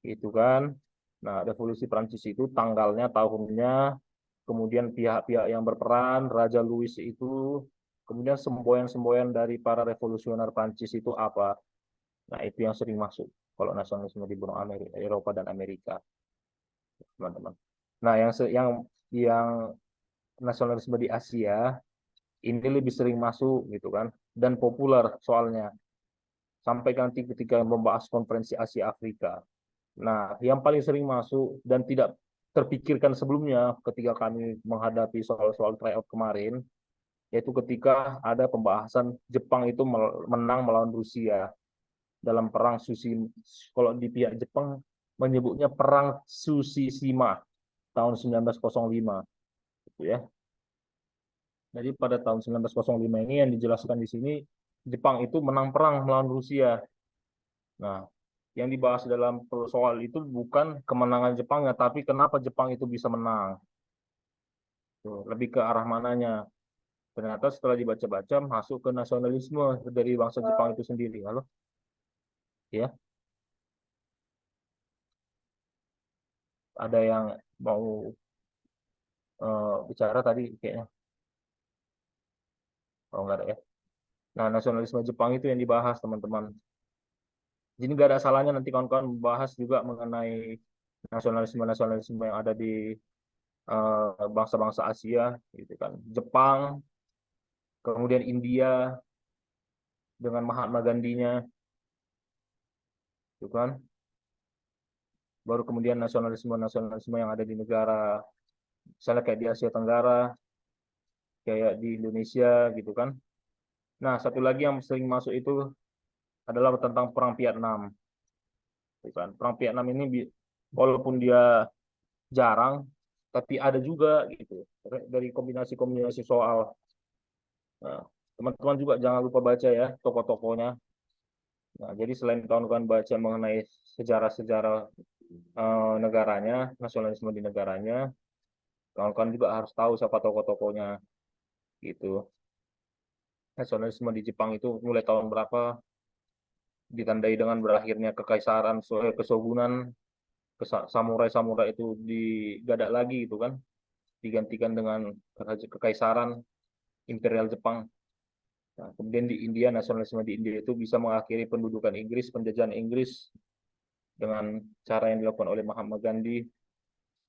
itu kan? Nah, revolusi Prancis itu tanggalnya, tahunnya, kemudian pihak-pihak yang berperan, Raja Louis itu, kemudian semboyan-semboyan dari para revolusioner Prancis itu apa? Nah, itu yang sering masuk kalau nasionalisme di benua Amerika, Eropa dan Amerika, teman-teman. Nah, yang nasionalisme di Asia ini lebih sering masuk gitu kan, dan populer soalnya sampai nanti ketika membahas konferensi Asia Afrika. Nah, yang paling sering masuk dan tidak terpikirkan sebelumnya ketika kami menghadapi soal-soal tryout kemarin, yaitu ketika ada pembahasan Jepang itu menang melawan Rusia dalam perang kalau di pihak Jepang menyebutnya perang Tsushima tahun 1905, gitu ya. Jadi pada tahun 1905 ini yang dijelaskan di sini, Jepang itu menang perang melawan Rusia. Nah, yang dibahas dalam soal itu bukan kemenangan Jepangnya, tapi kenapa Jepang itu bisa menang. Tuh, lebih ke arah mananya. Ternyata setelah dibaca-baca masuk ke nasionalisme dari bangsa Jepang itu sendiri. Halo? Ya, ada yang mau bicara tadi kayaknya. Oh, enggak ada ya. Nah, nasionalisme Jepang itu yang dibahas, teman-teman. Jadi nggak ada salahnya nanti kawan-kawan membahas juga mengenai nasionalisme-nasionalisme yang ada di bangsa-bangsa Asia, gitu kan. Jepang, kemudian India dengan Mahatma Gandhi-nya, gitu kan. Baru kemudian nasionalisme-nasionalisme yang ada di negara, misalnya kayak di Asia Tenggara, kayak di Indonesia, gitu kan. Nah, satu lagi yang sering masuk itu adalah tentang Perang Vietnam, gitu kan. Perang Vietnam ini walaupun dia jarang, tapi ada juga gitu dari kombinasi-kombinasi soal. Nah, teman-teman juga jangan lupa baca ya tokoh-tokohnya. Nah, jadi selain kawan-kawan baca mengenai sejarah-sejarah negaranya, nasionalisme di negaranya, kawan-kawan juga harus tahu siapa tokoh-tokohnya gitu. Nasionalisme di Jepang itu mulai tahun berapa ditandai dengan berakhirnya kekaisaran, kesogunan, samurai-samurai itu digadak lagi gitu kan, digantikan dengan kekaisaran Imperial Jepang. Nah, kemudian di India, nasionalisme di India itu bisa mengakhiri pendudukan Inggris, penjajahan Inggris dengan cara yang dilakukan oleh Mahatma Gandhi.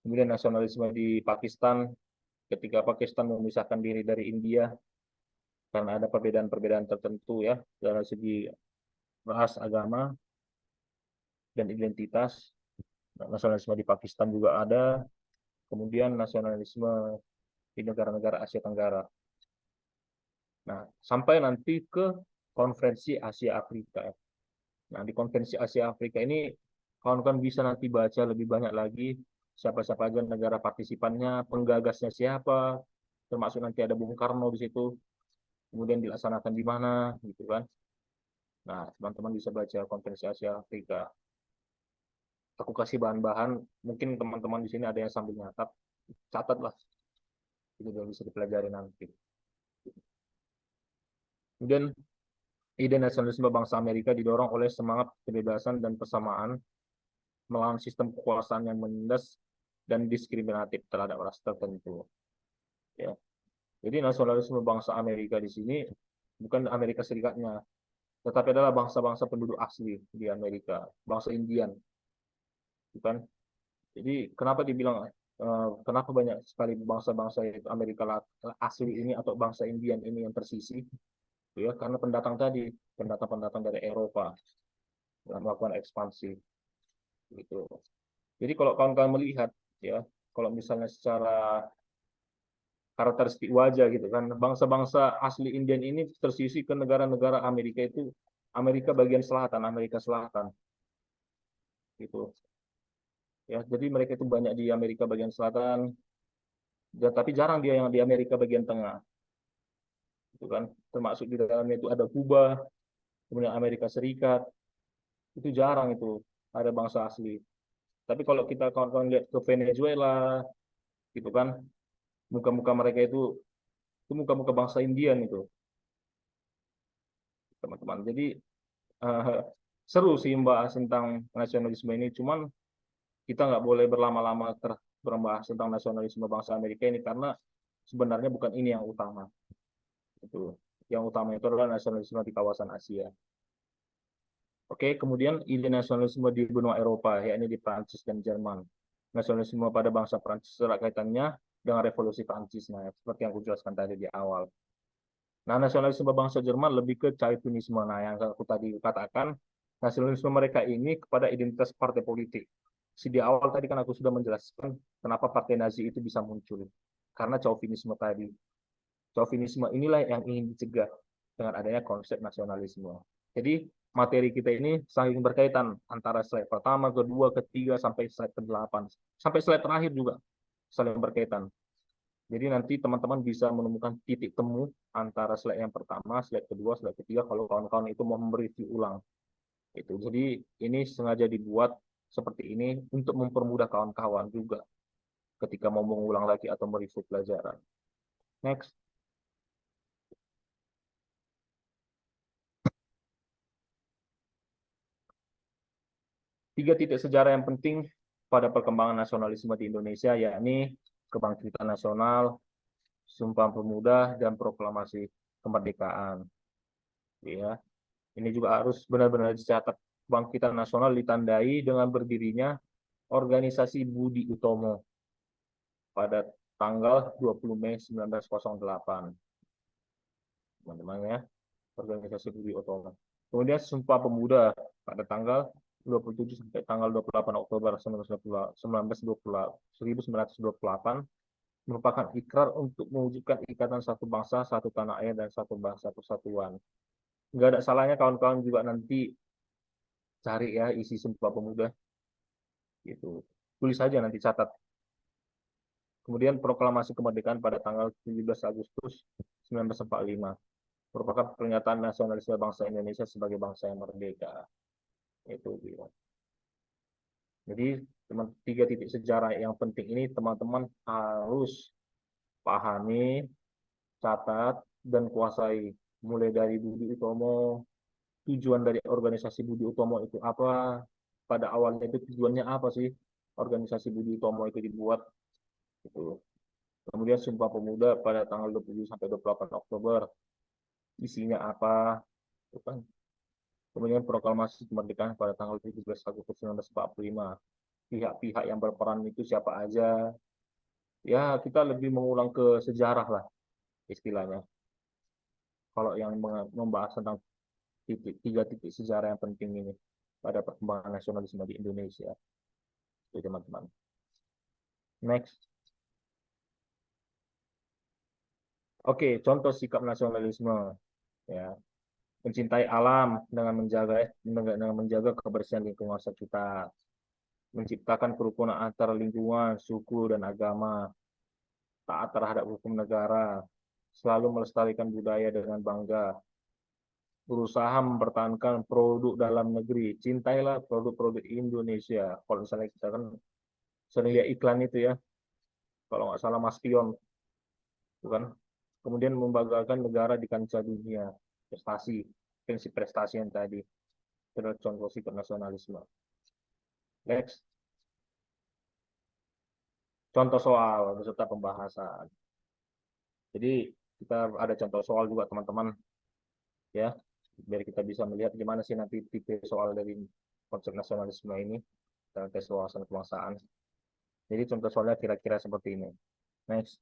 Kemudian nasionalisme di Pakistan, ketika Pakistan memisahkan diri dari India karena ada perbedaan-perbedaan tertentu ya dari segi ras, agama, dan identitas. Nah, nasionalisme di Pakistan juga ada. Kemudian nasionalisme di negara-negara Asia Tenggara. Nah, sampai nanti ke konferensi Asia Afrika. Nah, di konferensi Asia Afrika ini kawan-kawan bisa nanti baca lebih banyak lagi siapa-siapa aja negara partisipannya, penggagasnya siapa, termasuk nanti ada Bung Karno di situ, kemudian dilaksanakan di mana, gitu kan. Nah, teman-teman bisa baca konferensi Asia Afrika. Aku kasih bahan-bahan, mungkin teman-teman di sini ada yang sambil nyatat, catatlah, itu juga bisa dipelajari nanti. Kemudian ide nasionalisme bangsa Amerika didorong oleh semangat kebebasan dan persamaan melawan sistem kekuasaan yang menindas dan diskriminatif terhadap ras tertentu. Ya. Jadi nasionalisme bangsa Amerika di sini bukan Amerika Serikatnya, tetapi adalah bangsa-bangsa penduduk asli di Amerika, bangsa Indian, bukan? Jadi kenapa dibilang kenapa banyak sekali bangsa-bangsa yaitu Amerika asli ini atau bangsa Indian ini yang tersisih? Ya, karena pendatang tadi, pendatang-pendatang dari Eropa yang melakukan ekspansi, gitu. Jadi kalau kawan-kawan melihat, ya, kalau misalnya secara karakteristik wajah gitu kan, bangsa-bangsa asli Indian ini tersisih ke negara-negara Amerika itu, Amerika bagian selatan, Amerika Selatan, gitu. Ya, jadi mereka itu banyak di Amerika bagian selatan, tapi jarang dia yang di Amerika bagian tengah, gitu kan. Termasuk di dalamnya itu ada Kuba, kemudian Amerika Serikat, itu jarang itu ada bangsa asli. Tapi kalau kita kawan-kawan lihat ke Venezuela, gitu kan, muka-muka mereka itu muka-muka bangsa Indian itu, teman-teman. Jadi uh, seru sih membahas tentang nasionalisme ini, cuman kita nggak boleh berlama-lama membahas tentang nasionalisme bangsa Amerika ini karena sebenarnya bukan ini yang utama. Itu yang utama itu adalah nasionalisme di kawasan Asia. Oke, kemudian ide nasionalisme di benua Eropa, yakni di Prancis dan Jerman. Nasionalisme pada bangsa Prancis erat kaitannya dengan revolusi Prancis, nah, seperti yang aku jelaskan tadi di awal. Nah, nasionalisme bangsa Jerman lebih ke Chauvininisme. Nah, yang aku tadi katakan, nasionalisme mereka ini kepada identitas partai politik. di awal tadi kan aku sudah menjelaskan kenapa partai Nazi itu bisa muncul. Karena chauvinisme tadi. Chauvinisme inilah yang ingin dicegah dengan adanya konsep nasionalisme. Jadi materi kita ini saling berkaitan antara slide pertama, kedua, ketiga, sampai slide ke-8. Sampai slide terakhir juga saling berkaitan. Jadi nanti teman-teman bisa menemukan titik temu antara slide yang pertama, slide kedua, slide ketiga kalau kawan-kawan itu mau mereview ulang. Itu. Jadi ini sengaja dibuat seperti ini untuk mempermudah kawan-kawan juga ketika mau mengulang lagi atau mereview pelajaran. Next. Tiga titik sejarah yang penting pada perkembangan nasionalisme di Indonesia, yakni Kebangkitan Nasional, Sumpah Pemuda, dan Proklamasi Kemerdekaan. Ya, ini juga harus benar-benar dicatat. Kebangkitan Nasional ditandai dengan berdirinya Organisasi Budi Utomo pada tanggal 20 Mei 1908. Teman-teman ya, Organisasi Budi Utomo. Kemudian Sumpah Pemuda pada tanggal 27 sampai tanggal 28 Oktober 1928 merupakan ikrar untuk mewujudkan ikatan satu bangsa, satu tanah air, dan satu bahasa persatuan. Nggak ada salahnya kawan-kawan juga nanti cari ya isi Sumpah Pemuda. Gitu. Tulis saja nanti catat. Kemudian Proklamasi Kemerdekaan pada tanggal 17 Agustus 1945 merupakan pernyataan nasionalisme bangsa Indonesia sebagai bangsa yang merdeka. Itu dia. Jadi tiga titik sejarah yang penting ini teman-teman harus pahami, catat, dan kuasai. Mulai dari Budi Utomo, tujuan dari organisasi Budi Utomo itu apa, pada awalnya itu tujuannya apa sih organisasi Budi Utomo itu dibuat. Gitu. Kemudian Sumpah Pemuda pada tanggal 27 sampai 28 Oktober, isinya apa, gitu kan. Kemudian Proklamasi Kemerdekaan pada tanggal 17 Agustus 1945. Pihak-pihak yang berperan itu siapa aja. Ya, kita lebih mengulang ke sejarah lah istilahnya. Kalau yang membahas tentang tiga titik sejarah yang penting ini pada perkembangan nasionalisme di Indonesia. Itu teman-teman. Next. Oke, contoh sikap nasionalisme. Ya, mencintai alam dengan menjaga kebersihan lingkungan sekitar, menciptakan kerukunan antar lingkungan, suku, dan agama, taat terhadap hukum negara, selalu melestarikan budaya dengan bangga, berusaha mempertahankan produk dalam negeri, cintailah produk-produk Indonesia. Kalau misalnya kita kan sering lihat iklan itu ya, kalau nggak salah Mas Pion, bukan? Kemudian membanggakan negara di kancah dunia, prestasi, prinsip prestasi yang tadi, itu adalah contoh sikap nasionalisme. Next, contoh soal beserta pembahasan. Jadi kita ada contoh soal juga teman-teman, ya, biar kita bisa melihat gimana sih nanti tipe soal dari konsep nasionalisme ini dalam tes wawasan kebangsaan. Jadi contoh soalnya kira-kira seperti ini. Next,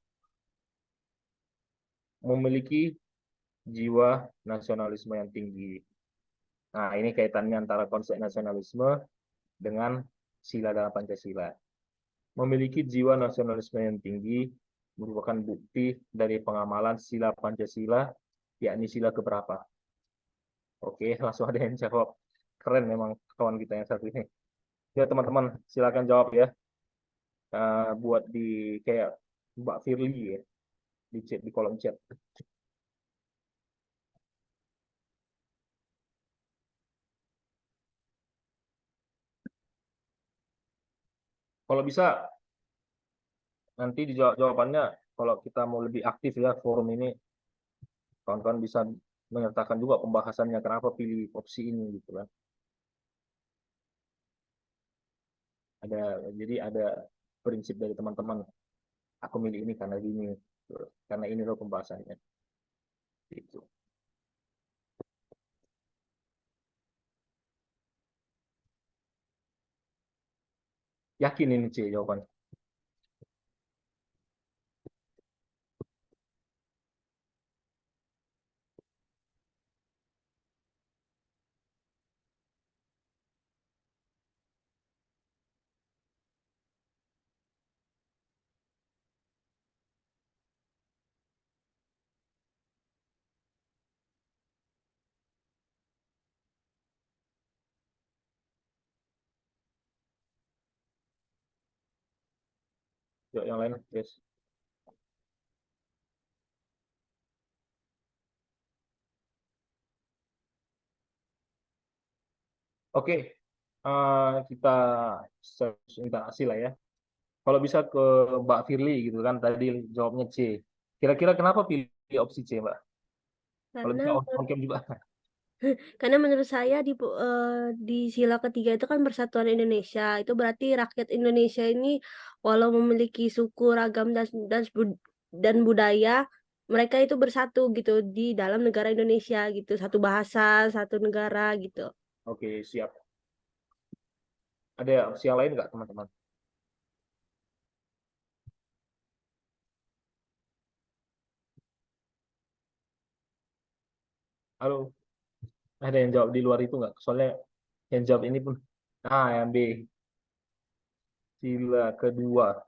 memiliki jiwa nasionalisme yang tinggi. Nah, ini kaitannya antara konsep nasionalisme dengan sila dalam Pancasila. Memiliki jiwa nasionalisme yang tinggi merupakan bukti dari pengamalan sila Pancasila, yakni sila keberapa? Oke, langsung ada yang jawab. Keren memang kawan kita yang satu ini. Ya teman-teman, silakan jawab ya. Buat di kayak Mbak Firly ya, di chat, di kolom chat. Kalau bisa nanti dijawab jawabannya, kalau kita mau lebih aktif ya forum ini, kawan-kawan bisa menyertakan juga pembahasannya kenapa pilih opsi ini gitu kan. Ada jadi ada prinsip dari teman-teman. Aku milih ini karena ini, karena ini loh pembahasannya. Gitu. Yakin ini C jawaban. Yuk, yang lain, yes. Oke, kita minta hasil lah ya. Kalau bisa ke Mbak Firly gitu kan, tadi jawabnya C. Kira-kira kenapa pilih opsi C, Mbak? Kalau Karena bisa on cam juga. karena menurut saya di sila ketiga itu kan Persatuan Indonesia. Itu berarti rakyat Indonesia ini walau memiliki suku, ragam dan budaya, mereka itu bersatu gitu di dalam negara Indonesia gitu. Satu bahasa, satu negara gitu. Oke, siap. Ada opsi yang lain nggak, teman-teman? Halo, ada yang jawab di luar itu nggak? Soalnya yang jawab ini pun, yang B, sila kedua.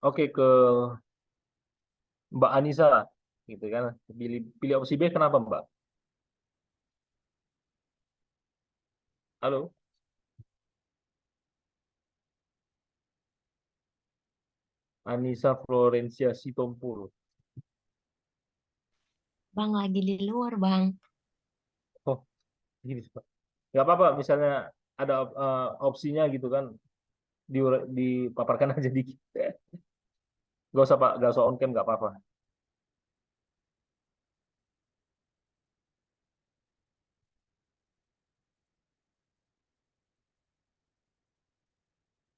Oke, ke Mbak Anissa, gitu kan. Pilih, pilih opsi B, kenapa Mbak? Halo, Anissa Florencia Sitompul. Bang lagi di luar, Bang. Oh, gini, Pak. Nggak apa-apa, misalnya ada opsinya gitu kan, di, dipaparkan aja dikit. Gak usah Pak, gak usah on cam, nggak apa-apa.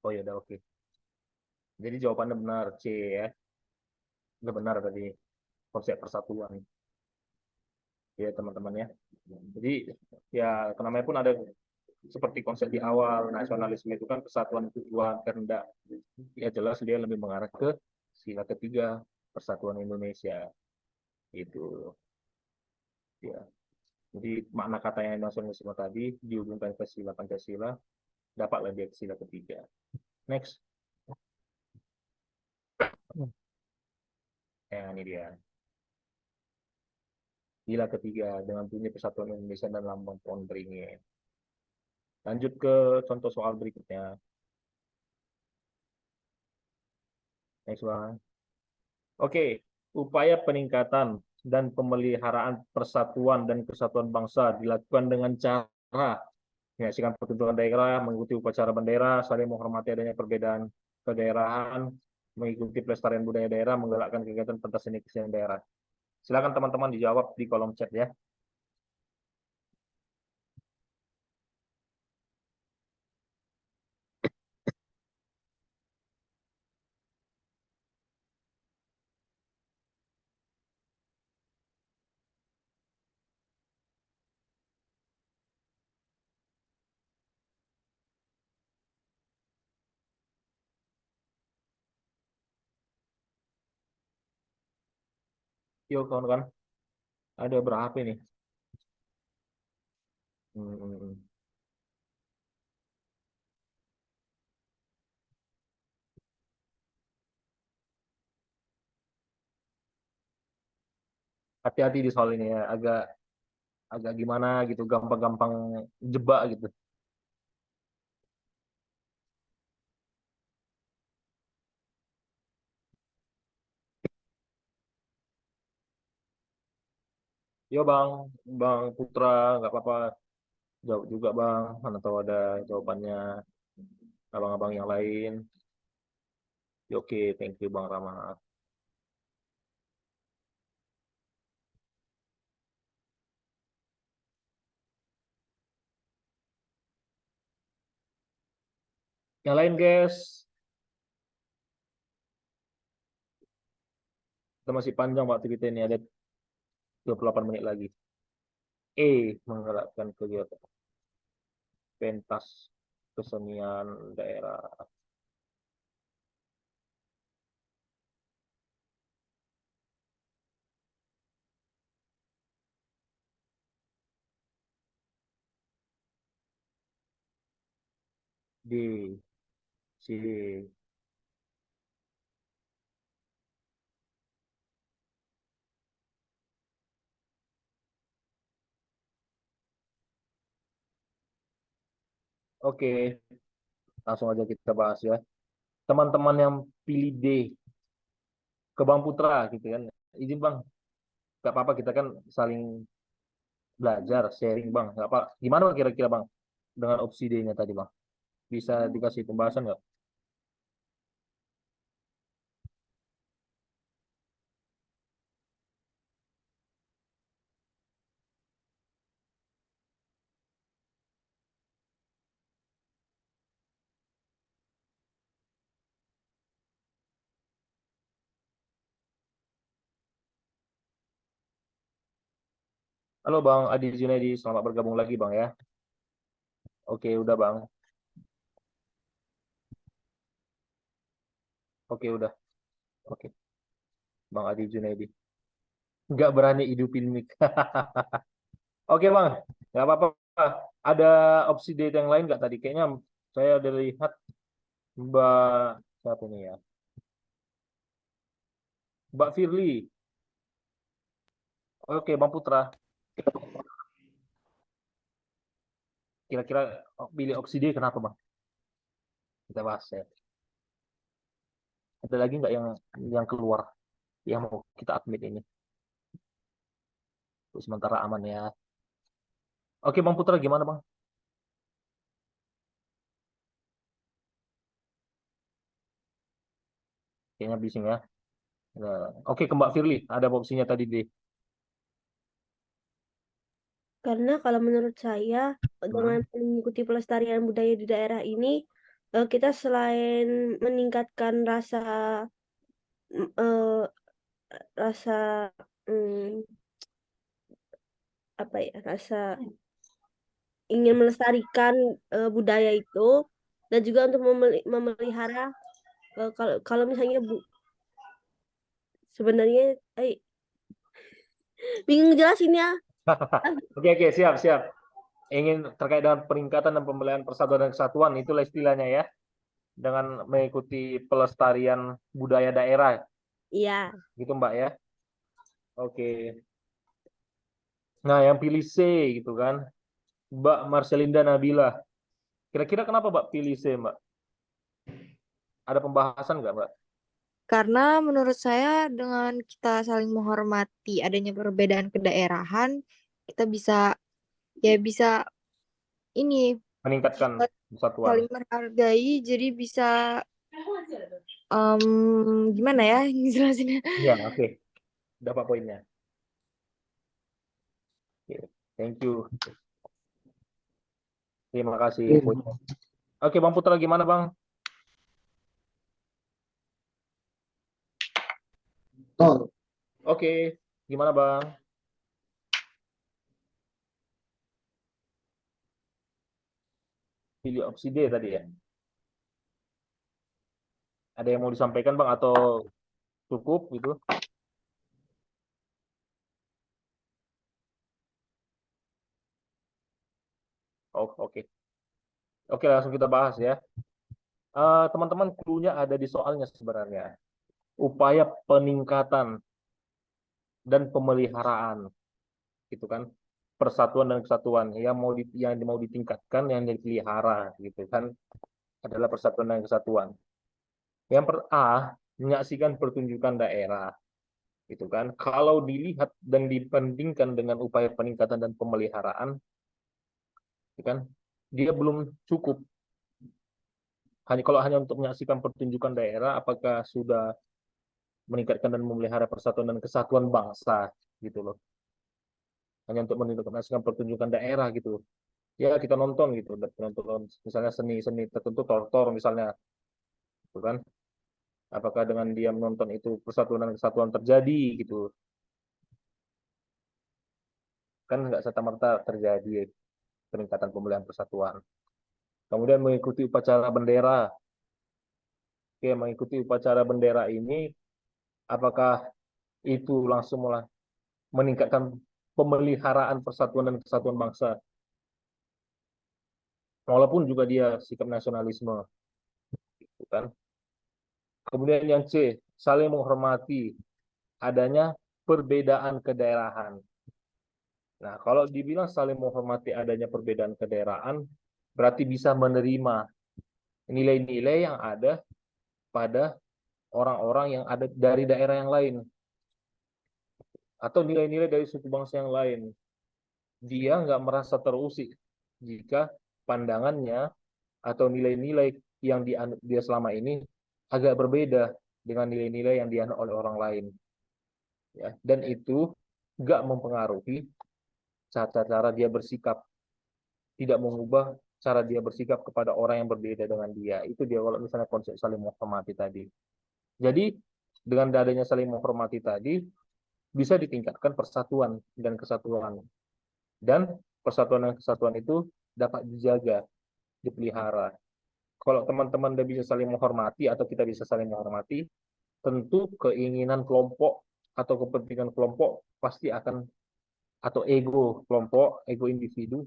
Oh ya udah oke. Jadi jawabannya benar C ya. Udah benar tadi konsep persatuan ya teman-teman ya. Jadi ya namanya pun ada seperti konsep di awal nasionalisme itu kan kesatuan tujuan kehendak. Ya jelas dia lebih mengarah ke sila ketiga persatuan Indonesia itu ya. Jadi makna katanya nasionalisme tadi dihubungkan ke sila Pancasila dapatlah dia ke sila ketiga. Next. Ini dia. Sila ketiga dengan bunyi persatuan Indonesia dan lambang pohon beringin. Lanjut ke contoh soal berikutnya. Next one. Oke, upaya peningkatan dan pemeliharaan persatuan dan kesatuan bangsa dilakukan dengan cara menyaksikan pertunjukan daerah, mengikuti upacara bendera, saling menghormati adanya perbedaan kedaerahan, mengikuti pelestarian budaya daerah, menggerakkan kegiatan pentas seni kesenian daerah. Silakan teman-teman dijawab di kolom chat ya. Yuk kawan-kawan, ada berapa ini? Hmm, hmm, hmm. Hati-hati di soal ini ya, agak agak gimana gitu, gampang-gampang jebak gitu. Yo Bang, Bang Putra, nggak apa-apa jawab juga Bang. Mana tahu ada jawabannya abang-abang yang lain. Ya, oke, thank you Bang Rama. Yang lain guys, kita masih panjang waktu kita ini ada 28 menit lagi. Menggerakkan kegiatan pentas kesenian daerah. D, C. Oke, langsung aja kita bahas ya. Teman-teman yang pilih D ke Bang Putra gitu kan. Izin Bang, nggak apa-apa kita kan saling belajar, sharing Bang. Nggak apa. Gimana Bang kira-kira Bang dengan opsi D-nya tadi Bang? Bisa dikasih pembahasan nggak? Halo Bang Adi Junaidi, selamat bergabung lagi Bang ya. Oke, udah Bang. Oke, udah. Oke, Bang Adi Junaidi. Nggak berani hidupin mic. Oke Bang, nggak apa-apa. Ada opsi date yang lain nggak tadi? Kayaknya saya udah lihat Mbak siapa nih ya? Mbak Firly. Oke, Bang Putra. Kira-kira pilih opsi D kenapa Bang? Kita bahas ya. Ada lagi nggak yang keluar yang mau kita admit ini? Untuk sementara aman ya. Oke Bang Putra gimana Bang? Kayaknya bising ya. Nah, oke ke Mbak Firly, ada opsinya tadi D. Karena kalau menurut saya dengan mengikuti pelestarian budaya di daerah ini, kita selain meningkatkan eh, rasa mm, apa ya, rasa ingin melestarikan budaya itu, dan juga untuk memelihara, kalau kalau misalnya sebenarnya bingung jelasinnya. Oke oke siap siap. Ingin terkait dengan peningkatan dan pembelajaran persatuan dan kesatuan itulah istilahnya ya. Dengan mengikuti pelestarian budaya daerah Iya, gitu Mbak ya. Oke. Nah, yang pilih C gitu kan. Mbak Marcelinda Nabila. Kira-kira kenapa Mbak pilih C, Mbak? Ada pembahasan nggak, Mbak? Karena menurut saya dengan kita saling menghormati adanya perbedaan kedaerahan, kita bisa ini Meningkatkan persatuan. saling menghargai, jadi bisa gimana ya jelasinnya? Iya, oke. Dapat poinnya. Oke, thank you. Terima kasih poinnya. Oke, Bang Putra gimana, Bang? Oh, Oke, gimana, Bang? Pilih opsi D tadi ya. Ada yang mau disampaikan, Bang, atau cukup gitu? Oh, oke. Oke, langsung kita bahas ya. Teman-teman, clue-nya ada di soalnya sebenarnya. Upaya peningkatan dan pemeliharaan, gitu kan? Persatuan dan kesatuan yang mau ditingkatkan, yang dipelihara, gitu kan? Adalah persatuan dan kesatuan. Yang menyaksikan pertunjukan daerah, gitu kan? Kalau dilihat dan dibandingkan dengan upaya peningkatan dan pemeliharaan, gitu kan? Dia belum cukup. Hanya untuk menyaksikan pertunjukan daerah, apakah sudah meningkatkan dan memelihara persatuan dan kesatuan bangsa, gitu loh. Hanya untuk menyaksikan pertunjukan daerah gitu. Ya kita nonton gitu, nonton misalnya seni-seni tertentu, tortor misalnya, gitu kan? Apakah dengan dia menonton itu persatuan dan kesatuan terjadi gitu? Kan nggak serta-merta terjadi peningkatan pemulihan persatuan. Kemudian mengikuti upacara bendera. Oke, mengikuti upacara bendera ini, apakah itu langsung malah meningkatkan pemeliharaan persatuan dan kesatuan bangsa? Walaupun juga dia sikap nasionalisme, gitu kan? Kemudian yang C, saling menghormati adanya perbedaan kedaerahan. Nah, kalau dibilang saling menghormati adanya perbedaan kedaerahan, berarti bisa menerima nilai-nilai yang ada pada orang-orang yang ada dari daerah yang lain atau nilai-nilai dari suku bangsa yang lain. Dia nggak merasa terusik jika pandangannya atau nilai-nilai yang dia selama ini agak berbeda dengan nilai-nilai yang dianut oleh orang lain. Ya, dan itu nggak mempengaruhi cara dia bersikap, tidak mengubah cara dia bersikap kepada orang yang berbeda dengan dia. Itu dia kalau misalnya konsep saling menghormati tadi. Jadi dengan adanya saling menghormati tadi bisa ditingkatkan persatuan dan kesatuan. Dan persatuan dan kesatuan itu dapat dijaga, dipelihara. Kalau teman-teman udah bisa saling menghormati atau kita bisa saling menghormati, tentu keinginan kelompok atau kepentingan kelompok pasti akan, atau ego kelompok, ego individu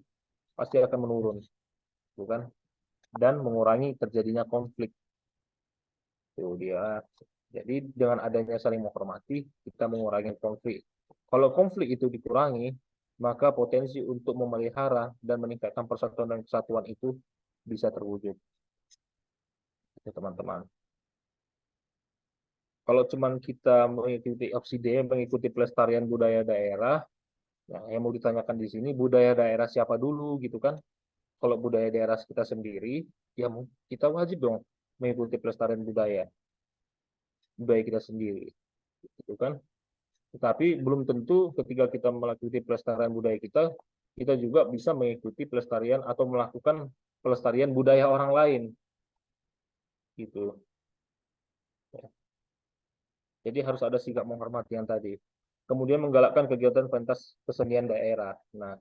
pasti akan menurun, bukan? Dan mengurangi terjadinya konflik. Itu dia. Jadi dengan adanya saling menghormati, kita mengurangi konflik. Kalau konflik itu dikurangi, maka potensi untuk memelihara dan meningkatkan persatuan dan kesatuan itu bisa terwujud. Ya, teman-teman. Kalau cuman kita mengikuti opsi D, mengikuti pelestarian budaya daerah, ya, yang mau ditanyakan di sini budaya daerah siapa dulu gitu kan? Kalau budaya daerah kita sendiri, ya kita wajib dong mengikuti pelestarian budaya kita sendiri, gitu kan? Tetapi belum tentu ketika kita melakukan pelestarian budaya kita juga bisa mengikuti pelestarian atau melakukan pelestarian budaya orang lain, gitu. Jadi harus ada sikap menghormati yang tadi. Kemudian menggalakkan kegiatan pentas kesenian daerah. Nah,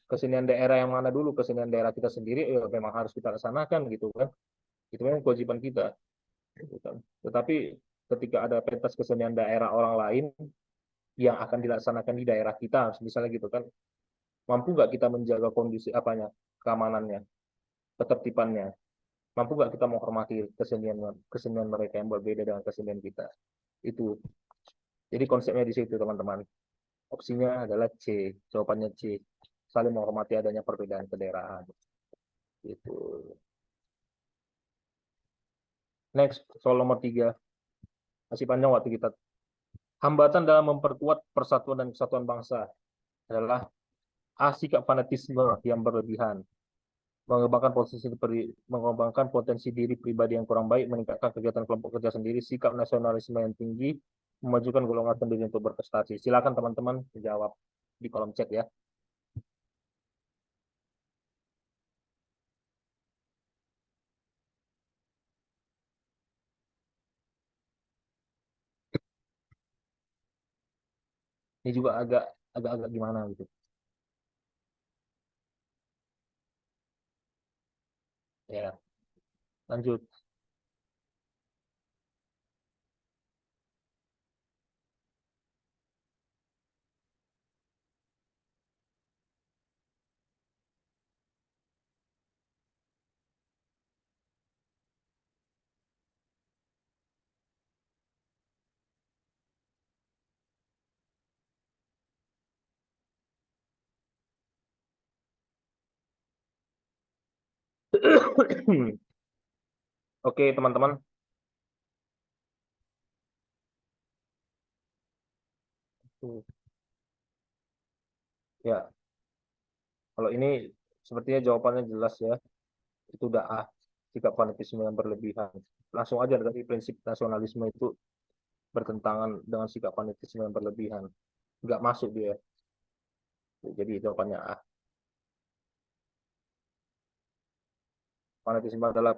kesenian daerah yang mana dulu? Kesenian daerah kita sendiri, ya memang harus kita laksanakan gitu kan. Itu memang kewajiban kita. Gitu kan. Tetapi ketika ada pentas kesenian daerah orang lain yang akan dilaksanakan di daerah kita, misalnya gitu kan, mampu nggak kita menjaga kondisi apanya, keamanannya, ketertibannya? Mampu nggak kita menghormati kesenian kesenian mereka yang berbeda dengan kesenian kita? Itu. Jadi konsepnya di situ teman-teman. Opsinya adalah C, jawabannya C. Saling menghormati adanya perbedaan kedaerahan. Itu. Next, soal nomor 3. Masih panjang waktu kita. Hambatan dalam memperkuat persatuan dan kesatuan bangsa adalah sikap fanatisme yang berlebihan, mengembangkan potensi diri pribadi yang kurang baik, meningkatkan kegiatan kelompok kerja sendiri, sikap nasionalisme yang tinggi, memajukan golongan sendiri untuk berprestasi. Silakan teman-teman menjawab di kolom chat ya. Ini juga agak gimana gitu. Ya, lanjut. Oke, teman-teman. Ya, kalau ini sepertinya jawabannya jelas ya. Itu udah sikap fanatisme yang berlebihan. Langsung aja dari prinsip nasionalisme itu bertentangan dengan sikap fanatisme yang berlebihan. Nggak masuk dia. Jadi jawabannya A. Fanatisme adalah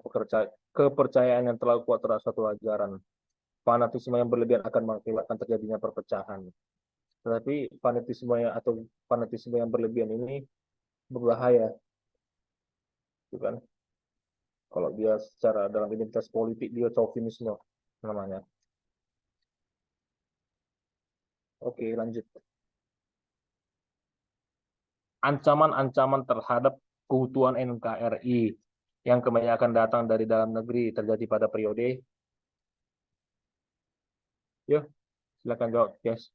kepercayaan yang terlalu kuat terhadap suatu ajaran. Fanatisme yang berlebihan akan mengakibatkan terjadinya perpecahan. Tetapi fanatisme yang berlebihan ini berbahaya, bukan? Kalau dia secara dalam identitas politik dia chauvinisme namanya. Oke, lanjut. Ancaman-ancaman terhadap keutuhan NKRI yang kebanyakan datang dari dalam negeri terjadi pada periode. Yuk, silakan jawab, yes.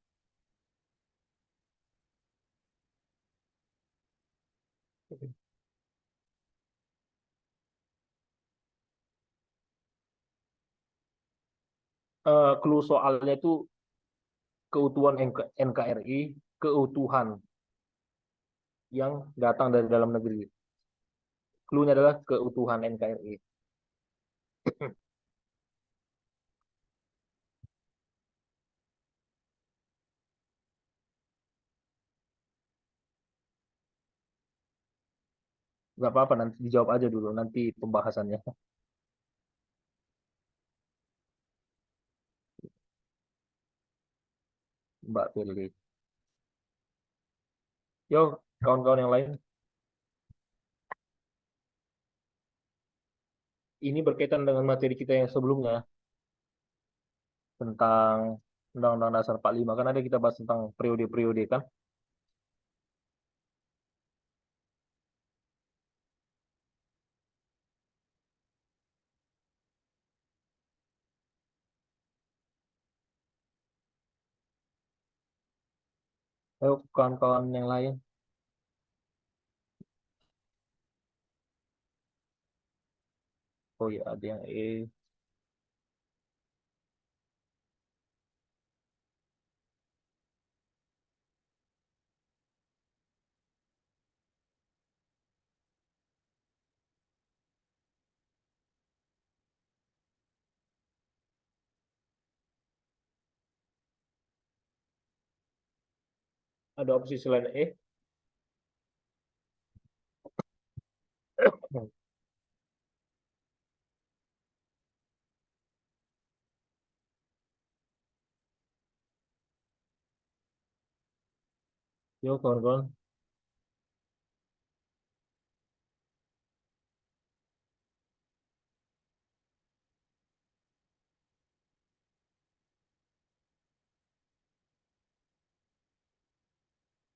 clue soalnya itu keutuhan NKRI, keutuhan yang datang dari dalam negeri. Clue-nya adalah keutuhan NKRI. Nggak apa-apa, nanti dijawab aja dulu, nanti pembahasannya. Mbak Firly. Yo, kawan-kawan yang lain. Ini berkaitan dengan materi kita yang sebelumnya tentang Undang-Undang Dasar 45. Kan ada kita bahas tentang periode-periode kan. Ayo kawan-kawan yang lain. Oh ya, ada yang ada opsi selain Yo kawan-kawan.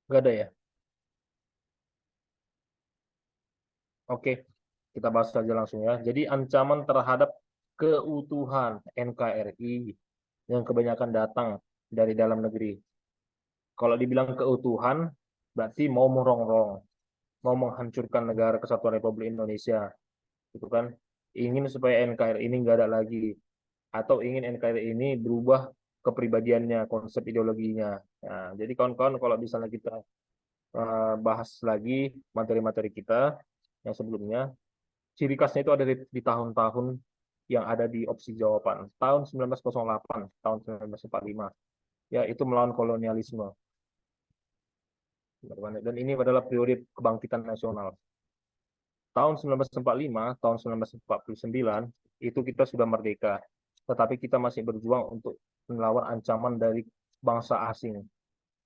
Nggak ada ya? Oke, kita bahas saja langsung ya. Jadi ancaman terhadap keutuhan NKRI yang kebanyakan datang dari dalam negeri. Kalau dibilang keutuhan, berarti mau merongrong, mau menghancurkan negara kesatuan Republik Indonesia, gitu kan? Ingin supaya NKRI ini nggak ada lagi, atau ingin NKRI ini berubah kepribadiannya, konsep ideologinya. Nah, jadi kawan-kawan kalau misalnya kita bahas lagi materi-materi kita yang sebelumnya, ciri khasnya itu ada di tahun-tahun yang ada di opsi jawaban. Tahun 1908, tahun 1945. Ya, itu melawan kolonialisme. Dan ini adalah periode kebangkitan nasional. Tahun 1945, tahun 1949, itu kita sudah merdeka. Tetapi kita masih berjuang untuk melawan ancaman dari bangsa asing.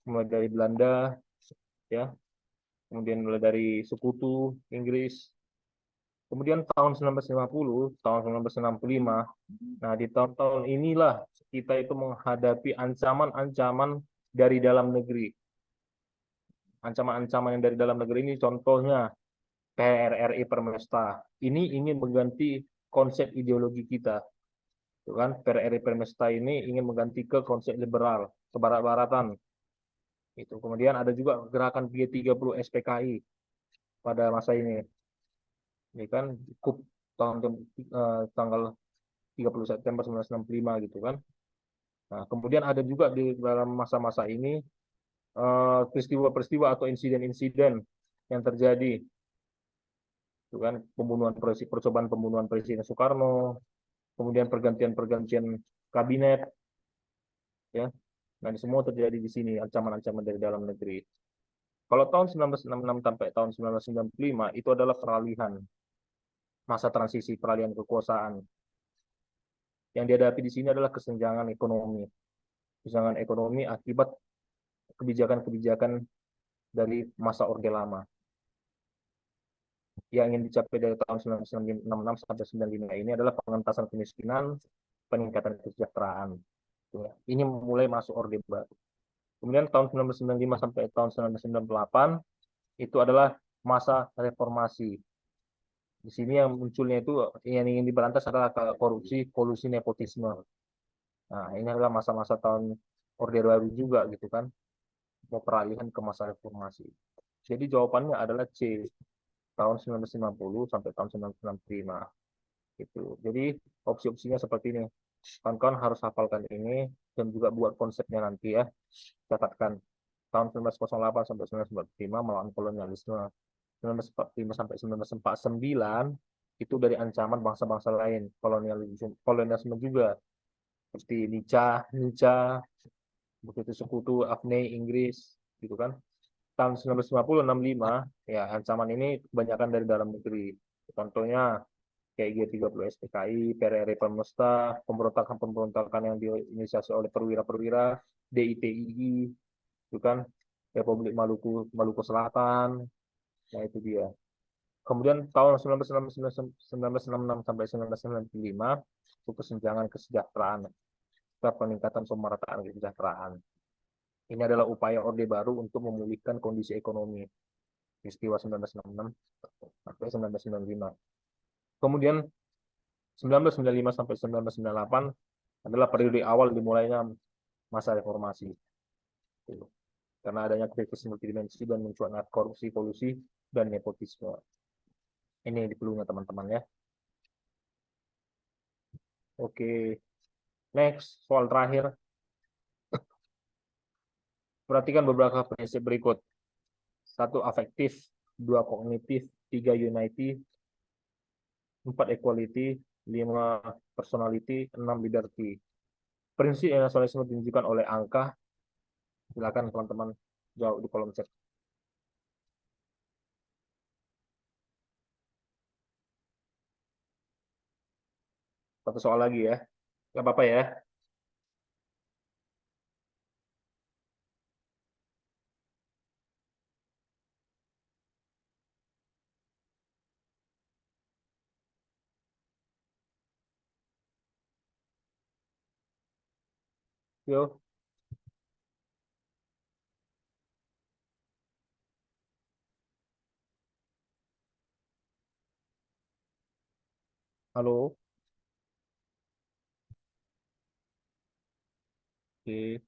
Mulai dari Belanda, ya, kemudian mulai dari sekutu Inggris. Kemudian tahun 1950, tahun 1965, nah di tahun-tahun inilah kita itu menghadapi ancaman-ancaman dari dalam negeri. Ancaman-ancaman yang dari dalam negeri ini contohnya PRRI Permesta. Ini ingin mengganti konsep ideologi kita. Tuh kan, PRRI Permesta ini ingin mengganti ke konsep liberal, kebarat-baratan. Itu. Kemudian ada juga gerakan G30 SPKI pada masa ini. Ini kan KUP tanggal 30 September 1965 gitu kan. Nah, kemudian ada juga di dalam masa-masa ini peristiwa-peristiwa atau insiden-insiden yang terjadi, itu kan percobaan pembunuhan Presiden Soekarno, kemudian pergantian-pergantian kabinet, ya. Nah, ini semua terjadi di sini ancaman-ancaman dari dalam negeri. Kalau tahun 1966 sampai tahun 1995 itu adalah peralihan, masa transisi peralihan kekuasaan. Yang dihadapi di sini adalah kesenjangan ekonomi. Kesenjangan ekonomi akibat kebijakan-kebijakan dari masa Orde Lama. Yang ingin dicapai dari tahun 1966 sampai 1995 ini adalah pengentasan kemiskinan, peningkatan kesejahteraan. Ini mulai masuk Orde Baru. Kemudian tahun 1995 sampai tahun 1998 itu adalah masa reformasi. Di sini yang munculnya itu yang ingin diberantas adalah korupsi, kolusi, nepotisme. Nah, ini adalah masa-masa tahun Orde Baru juga gitu kan. Mau peralihan ke masa reformasi. Jadi jawabannya adalah C, tahun 1950 sampai tahun 1965. Gitu. Jadi opsi-opsinya seperti ini. Kawan-kawan harus hafalkan ini dan juga buat konsepnya nanti ya. Catatkan tahun 1908 sampai 1945 melawan kolonialisme. 1945 sampai 1949 itu dari ancaman bangsa-bangsa lain, kolonialisme juga seperti Nica, begitu sekutu Afne Inggris gitu kan. Tahun 1950 65 ya ancaman ini kebanyakan dari dalam negeri. Contohnya kayak G30 SPKI, PRRI Pemesta, pemberontakan-pemberontakan yang diinisiasi oleh perwira-perwira, DITII, itu kan Republik Maluku Maluku Selatan, nah itu dia. Kemudian tahun 1966 sampai 1995 itu kesenjangan kesejahteraan, peningkatan pemerataan kesejahteraan. Ini adalah upaya Orde Baru untuk memulihkan kondisi ekonomi. Peristiwa 1966 sampai 1995. Kemudian 1995 sampai 1998 adalah periode awal dimulainya masa reformasi. Karena adanya krisis multidimensi dan munculnya korupsi, kolusi, dan nepotisme. Ini yang diperlukan teman-teman ya. Oke, next, soal terakhir. Perhatikan beberapa prinsip berikut. 1. Afektif, 2. Kognitif, 3. Unity, 4. Equality, 5. Personality, 6. Liberty. Prinsip nasionalisme ditunjukkan oleh angka. Silakan teman-teman jawab di kolom chat. Satu soal lagi ya. Gak apa-apa ya. Yo, halo. Oke.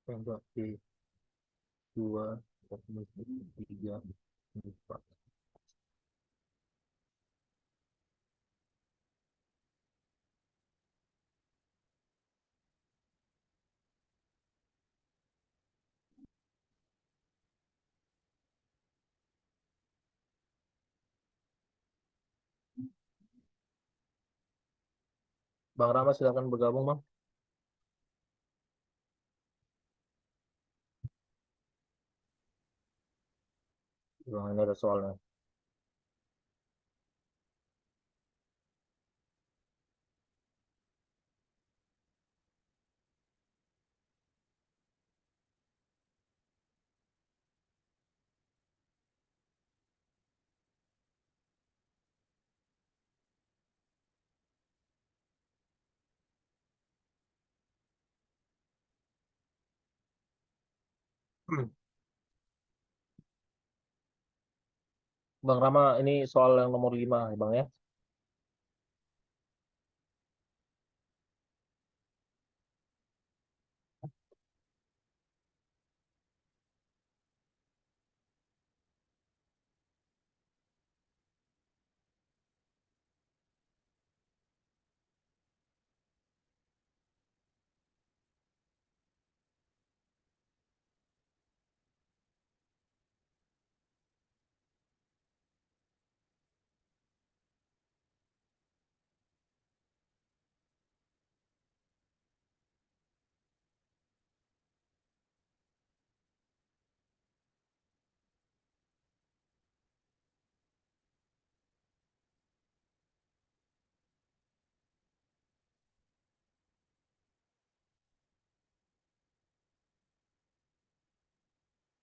Tembak di 2, 3, 4. Bang Rama silakan bergabung, Bang. Bang, ini ada soalnya. Bang Rama, ini soal yang nomor 5, ya, Bang ya.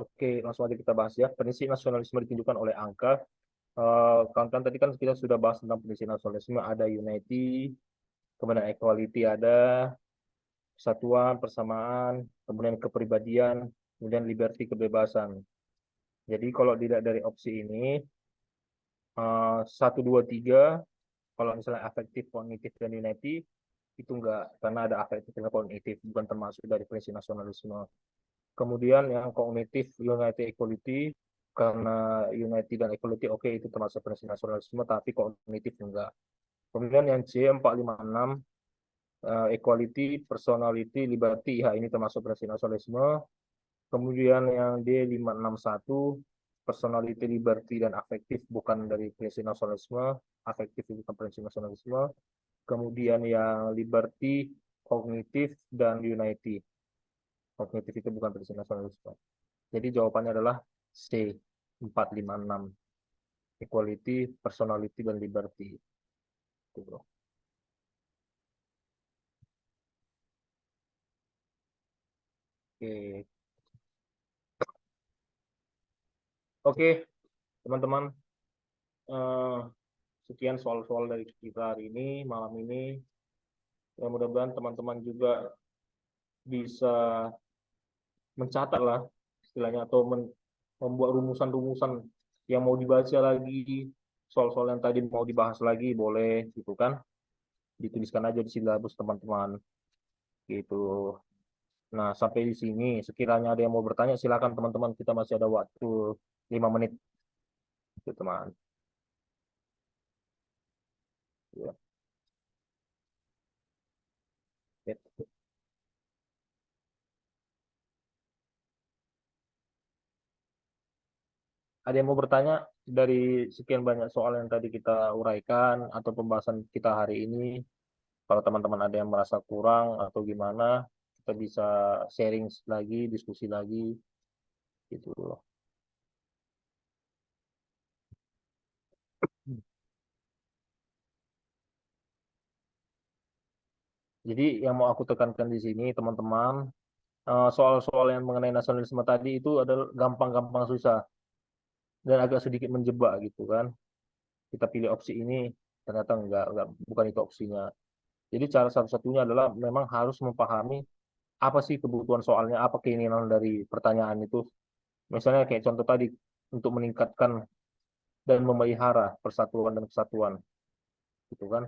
Oke, langsung aja kita bahas ya. Prinsip nasionalisme ditunjukkan oleh angka. Kawan-kawan tadi kan kita sudah bahas tentang prinsip nasionalisme. Ada unity, kemudian equality, ada persatuan, persamaan, kemudian kepribadian, kemudian liberty, kebebasan. Jadi kalau dilihat dari opsi ini, 1, 2, 3, kalau misalnya afektif, kognitif, dan unity, itu enggak, karena ada afektif dan kognitif, bukan termasuk dari prinsip nasionalisme. Kemudian yang kognitif, unity, equality, karena unity dan equality, oke, itu termasuk prinsip nasionalisme, tapi kognitif enggak. Kemudian yang C, 456, equality, personality, liberty, ya ini termasuk prinsip nasionalisme. Kemudian yang D, 561, personality, liberty, dan afektif, bukan dari prinsip nasionalisme, afektif itu bukan prinsip nasionalisme. Kemudian yang liberty, kognitif, dan unity. Kognitif itu bukan prinsip nasionalisme. Jadi jawabannya adalah C, 456. Equality, personality, dan liberty. Itu, bro. Oke. Oke, teman-teman. Eh, Sekian soal-soal dari kita hari ini, malam ini. Ya, mudah-mudahan teman-teman juga bisa mencatat lah istilahnya, atau membuat rumusan-rumusan yang mau dibaca lagi, soal-soal yang tadi mau dibahas lagi, boleh gitu kan, dituliskan aja di silabus teman-teman gitu. Nah, sampai di sini sekiranya ada yang mau bertanya silakan teman-teman, kita masih ada waktu 5 menit gitu teman. Ya. Ya. Ada yang mau bertanya dari sekian banyak soal yang tadi kita uraikan atau pembahasan kita hari ini? Kalau teman-teman ada yang merasa kurang atau gimana, kita bisa sharing lagi, diskusi lagi, gitu loh. Jadi yang mau aku tekankan di sini, teman-teman, soal-soal yang mengenai nasionalisme tadi itu adalah gampang-gampang susah dan agak sedikit menjebak gitu kan. Kita pilih opsi ini, ternyata enggak, bukan itu opsinya. Jadi cara satu-satunya adalah memang harus memahami apa sih kebutuhan soalnya, apa keinginan dari pertanyaan itu. Misalnya kayak contoh tadi, untuk meningkatkan dan memelihara persatuan dan kesatuan, gitu kan.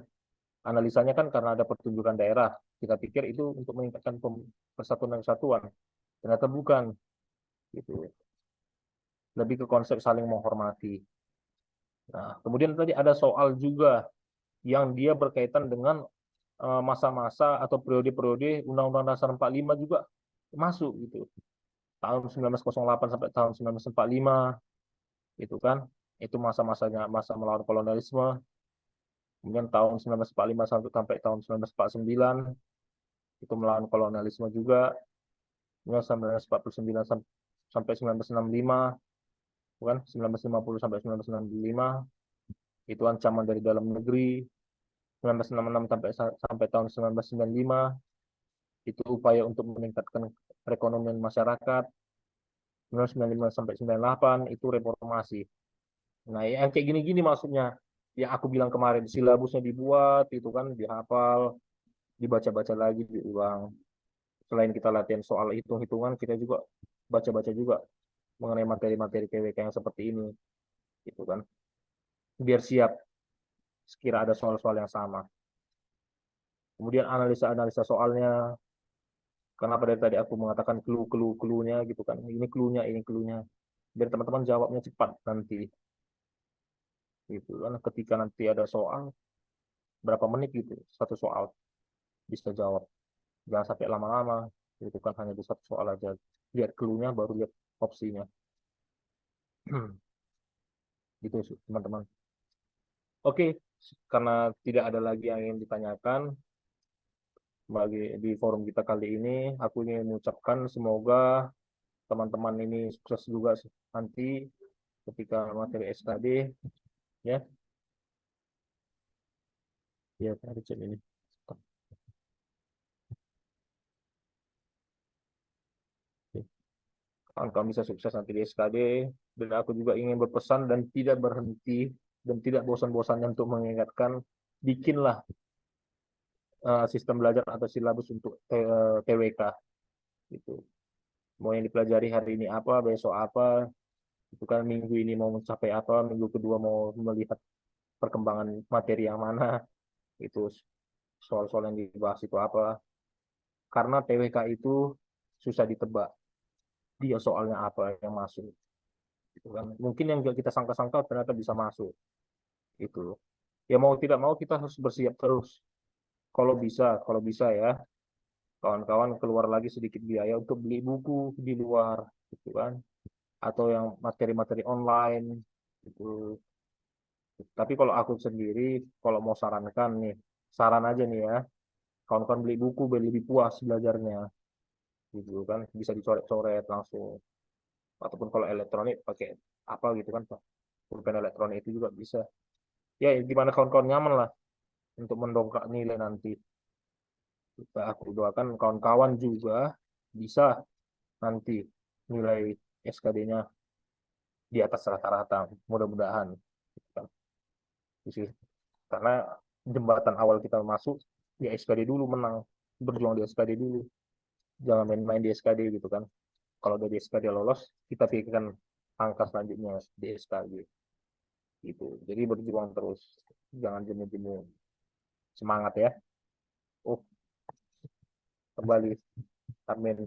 Analisanya kan karena ada pertunjukan daerah, kita pikir itu untuk meningkatkan persatuan dan kesatuan. Ternyata bukan, gitu. Lebih ke konsep saling menghormati. Nah, kemudian tadi ada soal juga yang dia berkaitan dengan masa-masa atau periode-periode Undang-Undang Dasar 45 juga masuk gitu. Tahun 1908 sampai tahun 1945 gitu kan. Itu masa-masanya masa melawan kolonialisme. Kemudian tahun 1945 sampai tahun 1949 itu melawan kolonialisme juga. Kemudian 1949 sampai 1965, bukan 1950 sampai 1965 itu ancaman dari dalam negeri. 1966 sampai tahun 1995 itu upaya untuk meningkatkan perekonomian masyarakat. 1995 sampai 98 itu reformasi. Nah, yang kayak gini-gini maksudnya, yang aku bilang kemarin, silabusnya dibuat, itu kan dihafal, dibaca-baca lagi, diulang. Selain kita latihan soal hitung-hitungan, kita juga baca-baca juga mengenai materi-materi TWK yang seperti ini, gitu kan. Biar siap sekira ada soal-soal yang sama. Kemudian analisa-analisa soalnya, kenapa dari tadi aku mengatakan clue-nya gitu kan. Ini clue-nya. Biar teman-teman jawabnya cepat nanti. Gitu kan. Ketika nanti ada soal, berapa menit gitu, satu soal bisa jawab. Jangan sampai lama-lama, gitu kan, hanya di satu soal aja. Lihat clue-nya, baru lihat opsinya. Gitu teman-teman. Oke, karena tidak ada lagi yang ingin ditanyakan bagi di forum kita kali ini, aku ingin mengucapkan semoga teman-teman ini sukses juga nanti ketika materi SKD, ya. Ya, ada chat ini. Oke. kawan-kawan bisa sukses nanti di SKD. Dan aku juga ingin berpesan dan tidak berhenti dan tidak bosan-bosannya untuk mengingatkan, bikinlah sistem belajar atau silabus untuk TWK gitu. Mau yang dipelajari hari ini apa, besok apa, itu kan minggu ini mau mencapai apa, minggu kedua mau melihat perkembangan materi yang mana, itu soal-soal yang dibahas itu apa. Karena TWK itu susah ditebak, dia soalnya apa yang masuk. Gitu kan. Mungkin yang kita sangka-sangka ternyata bisa masuk. Itu. Ya mau tidak mau kita harus bersiap terus. Kalau bisa ya, kawan-kawan keluar lagi sedikit biaya untuk beli buku di luar, gitu kan. Atau yang materi-materi online, gitu. Tapi kalau aku sendiri, kalau mau sarankan nih, saran aja nih ya, kawan-kawan beli buku biar lebih puas belajarnya, gitu kan, bisa dicoret-coret langsung. Ataupun kalau elektronik pakai apa gitu kan, pulpen elektronik itu juga bisa. Ya gimana kawan-kawan nyaman lah untuk mendongkrak nilai nanti. Aku doakan kawan-kawan juga bisa nanti nilai SKD-nya di atas rata-rata, mudah-mudahan. Gitu kan. Gitu. Karena jembatan awal kita masuk di SKD dulu, menang, berjuang di SKD dulu, jangan main-main di SKD gitu kan. Kalau dari SKD lolos, kita pikirkan angka selanjutnya di SKD gitu. Jadi berjuang terus, jangan jemu-jemu. Semangat ya. Oh, kembali. Amin.